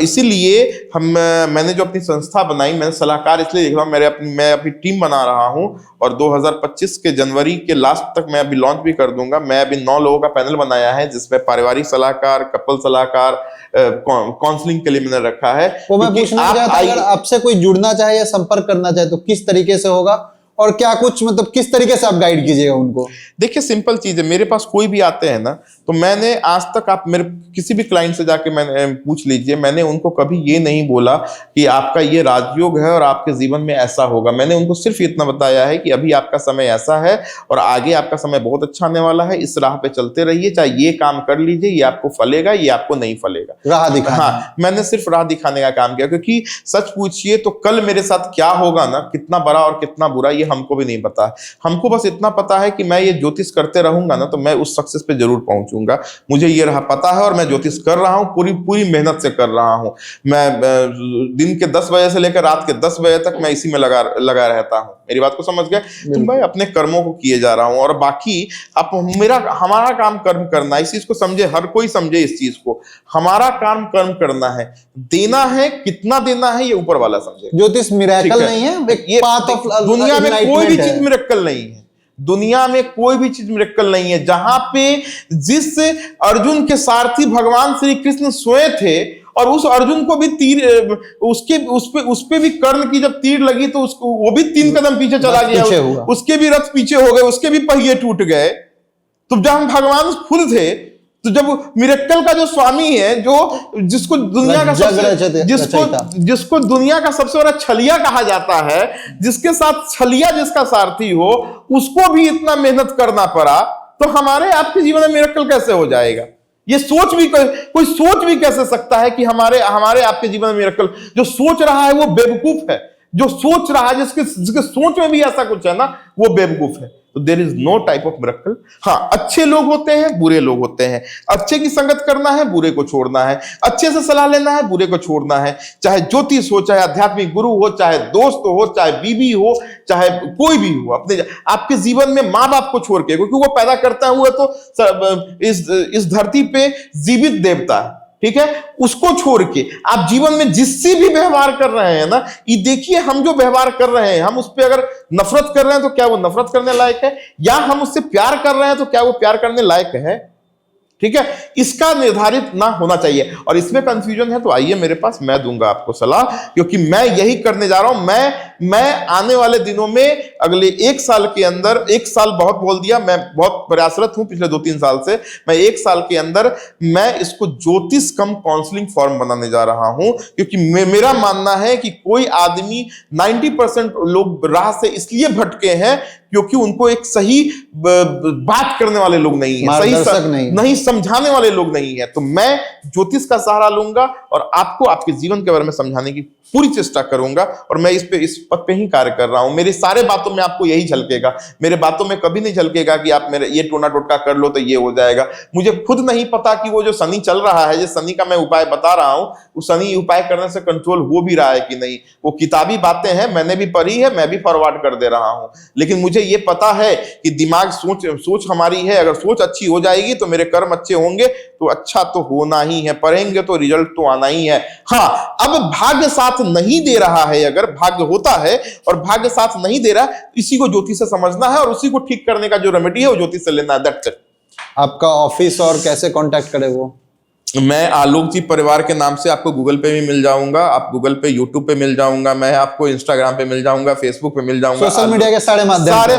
A: इसीलिए मैंने जो अपनी संस्था बनाई, मैंने सलाहकार इसलिए लिख रहा हूँ, मैं अपनी टीम बना रहा हूँ, और 2025 के जनवरी के लास्ट तक मैं अभी लॉन्च भी कर दूंगा। मैं अभी 9 लोगों का पैनल बनाया है, जिसमें पारिवारिक सलाहकार, कपल सलाहकार, काउंसलिंग के लिए मैंने रखा है।
B: वो मैं पूछना चाहता हूं, अगर आपसे कोई जुड़ना चाहे या संपर्क करना चाहे तो किस तरीके से होगा, और क्या कुछ मतलब किस तरीके से आप गाइड कीजिएगा उनको?
A: देखिए, सिंपल चीज है, मेरे पास कोई भी आते हैं ना, तो मैंने आज तक, आप मेरे किसी भी क्लाइंट से जाके मैंने पूछ लीजिए, मैंने उनको कभी ये नहीं बोला कि आपका ये राजयोग है और आपके जीवन में ऐसा होगा। मैंने उनको सिर्फ इतना बताया है कि अभी आपका समय ऐसा है और आगे आपका समय बहुत अच्छा आने वाला है, इस राह पे चलते रहिए, चाहे ये काम कर लीजिए, ये आपको फलेगा, ये आपको नहीं फलेगा।
B: राह दिखाना।
A: हाँ, मैंने सिर्फ राह दिखाने का काम किया, क्योंकि सच पूछिए तो कल मेरे साथ क्या होगा ना, कितना बड़ा और कितना बुरा, ये हमको भी नहीं पता है। हमको बस इतना पता है कि मैं ये ज्योतिष करते रहूंगा ना तो मैं उस सक्सेस पे जरूर पहुंचूंगा। मुझे ये रहा पता है और मैं ज्योतिष कर रहा हूँ, पूरी पूरी मेहनत से कर रहा हूँ। मैं दिन के 10 बजे से लेकर रात के 10 बजे तक मैं इसी में लगा रहता हूँ। मेरी बात को समझ गए? तो मैं अपने कर्मों को किए जा रहा हूँ और बाकी अब हमारा काम कर्म करना है। इस चीज को समझे, हर कोई समझे इस चीज को। हमारा काम कर्म करना है, देना है, कितना देना है ये ऊपर वाला समझे।
B: ज्योतिष मिरेकल नहीं है,
A: ये
B: पाथ ऑफ
A: दुनिया में कोई भी चीज मिरेकल नहीं है। दुनिया में कोई भी चीज मिरेकल नहीं है। जहां पे जिस अर्जुन के सारथी भगवान श्री कृष्ण सोए थे और उस अर्जुन को भी तीर उस पे भी कर्ण की जब तीर लगी तो उसको वो भी 3 कदम पीछे चला गया, उसके भी रथ पीछे हो गए, उसके भी पहिए टूट गए। तो जब हम खुद थे तो जब मिरेकल का जो स्वामी है, जो जिसको दुनिया का जिसको दुनिया का सबसे बड़ा छलिया कहा जाता है, जिसके साथ छलिया जिसका सारथी हो, उसको भी इतना मेहनत करना पड़ा, तो हमारे आपके जीवन में मिरेकल कैसे हो जाएगा? ये कोई सोच भी कैसे सकता है कि हमारे आपके जीवन में मिरेकल? जो सोच रहा है वो बेवकूफ है। जो सोच रहा है, जिसके सोच में भी ऐसा कुछ है ना, वो बेवकूफ है। तो there is no type of miracle. हाँ, अच्छे लोग होते हैं, बुरे लोग होते हैं। अच्छे की संगत करना है, बुरे को छोड़ना है। अच्छे से सलाह लेना है, बुरे को छोड़ना है। चाहे ज्योतिष हो, चाहे आध्यात्मिक गुरु हो, चाहे दोस्त हो, चाहे बीवी हो, चाहे कोई भी हो, अपने आपके जीवन में माँ बाप को छोड़ के, क्योंकि वो पैदा करता हुआ तो इस धरती पे जीवित देवता है, ठीक है, उसको छोड़ के आप जीवन में जिससे भी व्यवहार कर रहे हैं ना, ये देखिए हम जो व्यवहार कर रहे हैं, हम उस पर अगर नफरत कर रहे हैं तो क्या वो नफरत करने लायक है, या हम उससे प्यार कर रहे हैं तो क्या वो प्यार करने लायक है? ठीक है, इसका निर्धारित ना होना चाहिए। और इसमें कंफ्यूजन है तो आइए मेरे पास, मैं दूंगा आपको सलाह, क्योंकि मैं यही करने जा रहा हूं। मैं आने वाले दिनों में, अगले 1 साल के अंदर, 1 साल बहुत बोल दिया, मैं बहुत प्रयासरत हूं पिछले 2-3 साल से, मैं 1 साल के अंदर मैं इसको ज्योतिष कम काउंसलिंग फॉर्म बनाने जा रहा हूं। क्योंकि मेरा मानना है कि कोई आदमी 90% लोग राह से इसलिए भटके हैं क्योंकि उनको एक सही बात करने वाले लोग नहीं है, सही नहीं समझाने वाले लोग नहीं है। तो मैं ज्योतिष का सहारा लूंगा और आपको आपके जीवन के बारे में समझाने की पूरी चेष्टा करूंगा। और मैं इस पद पे ही कार्य कर रहा हूं। मेरी सारे बातों में आपको यही झलकेगा। मेरे बातों में कभी नहीं झलकेगा कि आप मेरे ये टोना टोटका कर लो तो ये हो जाएगा। मुझे खुद नहीं पता कि वो जो शनि चल रहा है, जिस शनि का मैं उपाय बता रहा हूं, उस शनि उपाय करने से कंट्रोल हो भी रहा है कि नहीं। वो किताबी बातें हैं, मैंने भी पढ़ी है, मैं भी फॉरवर्ड कर दे रहा हूं। लेकिन मुझे ये पता है कि दिमाग सोच हमारी है। अगर सोच अच्छी हो जाएगी तो मेरे कर्म अच्छे होंगे, तो अच्छा तो होना ही है, पढ़ेंगे तो रिजल्ट तो आना ही है। हाँ, अब भाग्य साथ नहीं दे रहा है, अगर भाग्य होता है और भाग्य साथ नहीं दे रहा, इसी को ज्योतिष से समझना है और उसी को ठीक करने का जो रेमेडी है वो ज्योतिष से लेना है। That's it.
B: आपका ऑफिस और कैसे कांटेक्ट करे वो?
A: मैं आलोक जी परिवार के नाम से आपको गूगल पे भी मिल जाऊंगा, आप गूगल पे, यूट्यूब पे मिल जाऊंगा, मैं आपको इंस्टाग्राम पे मिल जाऊंगा, फेसबुक पे मिल जाऊंगा,
B: सोशल मीडिया के सारे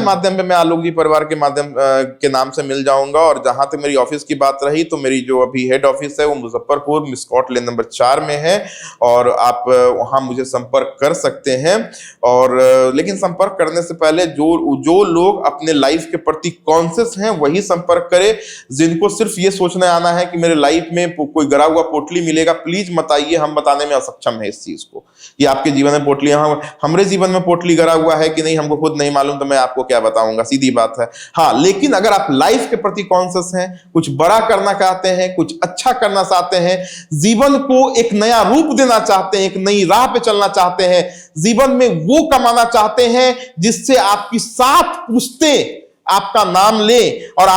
B: माध्यम
A: पे मैं आलोक जी परिवार के माध्यम के नाम से मिल जाऊंगा। और जहां तक मेरी ऑफिस की बात रही, तो मेरी जो अभी हेड ऑफिस है वो मुजफ्फरपुर मिस्कॉट लेन नंबर 4 में है और आप वहां मुझे संपर्क कर सकते हैं। और लेकिन संपर्क करने से पहले जो लोग अपने लाइफ के प्रति कॉन्शियस हैं वही संपर्क करें। जिनको सिर्फ ये सोचने आना है कि मेरे लाइफ में कोई गरा हुआ पोटली मिलेगा, प्लीज मत आइए, हम बताने में असक्षम है इस चीज को। ये आपके जीवन में पोटली, हमारे जीवन में पोटली गरा हुआ है कि नहीं हमको खुद नहीं मालूम, तो मैं आपको क्या बताऊंगा, सीधी बात है। हाँ, लेकिन अगर आप लाइफ के प्रति कॉन्शियस हैं, कुछ बड़ा करना चाहते हैं, कुछ अच्छा करना चाहते हैं, जीवन को एक नया रूप देना चाहते हैं, एक नई राह पे चलना चाहते हैं, जीवन में वो कमाना चाहते हैं जिससे आपकी 7 पुश्तें आपका नाम ले और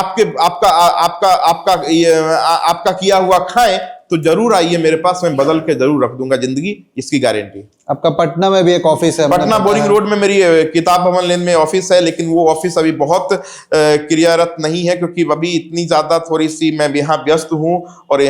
A: आपका किया हुआ खाएं, तो जरूर आइए मेरे पास, मैं बदल के जरूर रख दूंगा जिंदगी, इसकी गारंटी।
B: आपका पटना में भी एक ऑफिस है?
A: पटना बोरिंग रोड में मेरी किताब भवन लेन में ऑफिस है, लेकिन वो ऑफिस अभी बहुत क्रियारत नहीं है क्योंकि अभी इतनी ज्यादा थोड़ी सी मैं यहाँ व्यस्त हूँ। और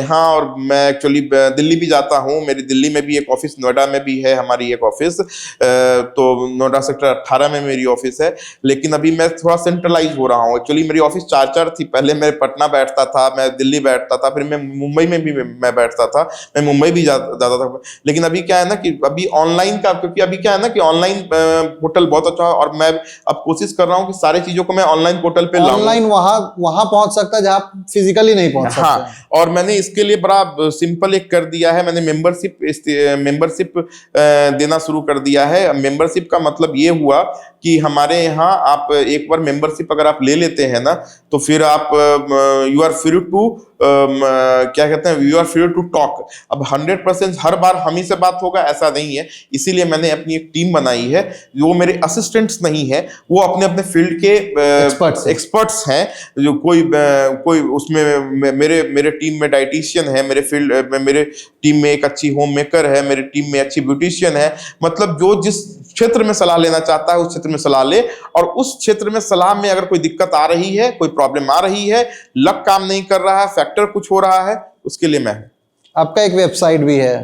A: मैं एक्चुअली दिल्ली भी जाता हूँ। मेरी दिल्ली में भी एक ऑफिस, नोएडा में भी है हमारी एक ऑफिस, तो नोएडा सेक्टर 18 में मेरी ऑफिस है। लेकिन अभी मैं थोड़ा सेंट्रलाइज हो रहा हूँ। एक्चुअली मेरी ऑफिस 4 थी। पहले मैं पटना बैठता था, मैं दिल्ली बैठता था, फिर मैं मुंबई में भी मैं बैठता था, मैं मुंबई भी जाता था। लेकिन अभी क्या है ना कि अभी ऑनलाइन का, क्योंकि अभी क्या है ना कि ऑनलाइन पोर्टल बहुत अच्छा है और मैं अब कोशिश कर रहा हूँ कि सारी चीजों को मैं ऑनलाइन पोर्टल पे लाऊं।
B: ऑनलाइन वहां पहुंच सकता है जहां आप फिजिकली नहीं पहुंच सकते।
A: हाँ, और मैंने इसके लिए बड़ा सिंपल एक कर दिया है, मैंने मेंबरशिप देना शुरू कर दिया है। मेंबरशिप का मतलब ये हुआ कि हमारे यहाँ आप एक बार मेंबरशिप अगर आप ले लेते हैं ना, तो फिर आप यू आर फ्री टू क्या कहते हैं, you are free to talk. अब 100% हर बार हम ही से बात होगा ऐसा नहीं है, इसीलिए मैंने अपनी एक टीम बनाई है। वो मेरे असिस्टेंट्स नहीं है, वो अपने अपने फील्ड के एक्सपर्ट्स हैं। जो कोई उसमें मेरे टीम में डाइटिशियन है, मेरे टीम में एक अच्छी होम मेकर है, मेरे टीम में अच्छी ब्यूटिशियन है। मतलब जो जिस क्षेत्र में सलाह लेना चाहता है उस क्षेत्र में सलाह ले, और उस क्षेत्र में सलाह में अगर कोई दिक्कत आ रही है, कोई प्रॉब्लम आ रही है, लक काम नहीं कर रहा है, फैक्टर कुछ हो रहा है, उसके लिए मैं हूं।
B: आपका एक वेबसाइट भी है,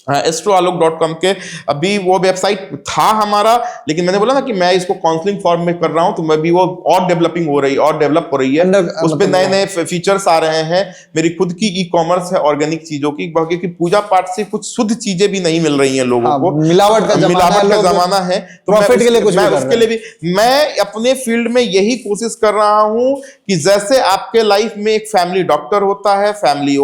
A: astroalok.com के अभी वो वेबसाइट था हमारा, लेकिन मैंने बोला ना कि मैं इसको काउंसलिंग फॉर्म में कर रहा हूं, तो मैं भी वो और डेवलप हो रही है। उस पे नए नए फीचर्स आ रहे हैं। मेरी खुद की ई कॉमर्स है ऑर्गेनिक चीजों की, बाकी की पूजा पाठ से कुछ शुद्ध चीजें भी नहीं मिल रही हैं लोगों को।
B: मिलावट का
A: जमाना है, तो
B: प्रॉफिट के लिए कुछ
A: मैं उसके लिए भी मैं अपने फील्ड में यही कोशिश कर रहा हूं कि जैसे आपके लाइफ में एक फैमिली डॉक्टर होता है, फैमिली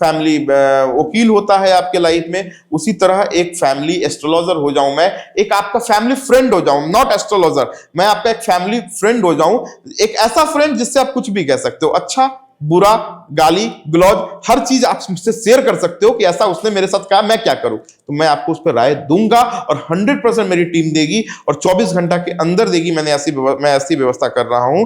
A: वकील होता है आपके लाइफ में, उसी तरह एक फैमिली एस्ट्रोलॉजर हो जाऊं मैं, एक आपका फैमिली फ्रेंड हो जाऊं, नॉट एस्ट्रोलॉजर, मैं आपका एक फैमिली फ्रेंड हो जाऊं। एक ऐसा फ्रेंड जिससे आप कुछ भी कह सकते हो, अच्छा बुरा, गाली गलौज, हर चीज आप मुझसे शेयर कर सकते हो कि ऐसा उसने मेरे साथ कहा, मैं क्या करूं। तो मैं आपको उस पर राय दूंगा और 100% मेरी टीम देगी और 24 घंटा के अंदर देगी। मैं ऐसी व्यवस्था कर रहा हूं।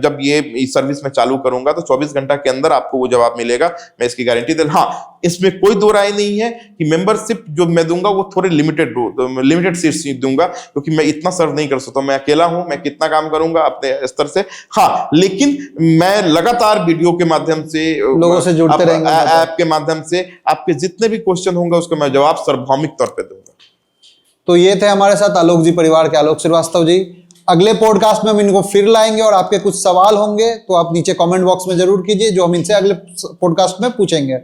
A: जब ये सर्विस में चालू करूंगा तो 24 घंटा के अंदर आपको वो जवाब मिलेगा, मैं इसकी गारंटी दे। हाँ, इसमें कोई दो राय नहीं है कि मेंबरशिप जो मैं दूंगा वो थोड़े लिमिटेड सीट्स दूंगा, क्योंकि मैं इतना सर्व नहीं कर सकता, मैं अकेला हूं, मैं कितना काम करूंगा अपने स्तर से। हाँ, लेकिन मैं लगातार वीडियो के माध्यम से
B: लोगों से जुड़ते रहेंगे,
A: ऐप के माध्यम से आपके जितने भी क्वेश्चन होंगे उसका मैं जवाब सार्वभौमिक तौर पे दूंगा।
B: तो ये थे हमारे साथ आलोक जी परिवार के आलोक श्रीवास्तव जी। अगले पॉडकास्ट में हम इनको फिर लाएंगे और आपके कुछ सवाल होंगे तो आप नीचे कमेंट बॉक्स में जरूर कीजिए, जो हम इनसे अगले पॉडकास्ट में पूछेंगे।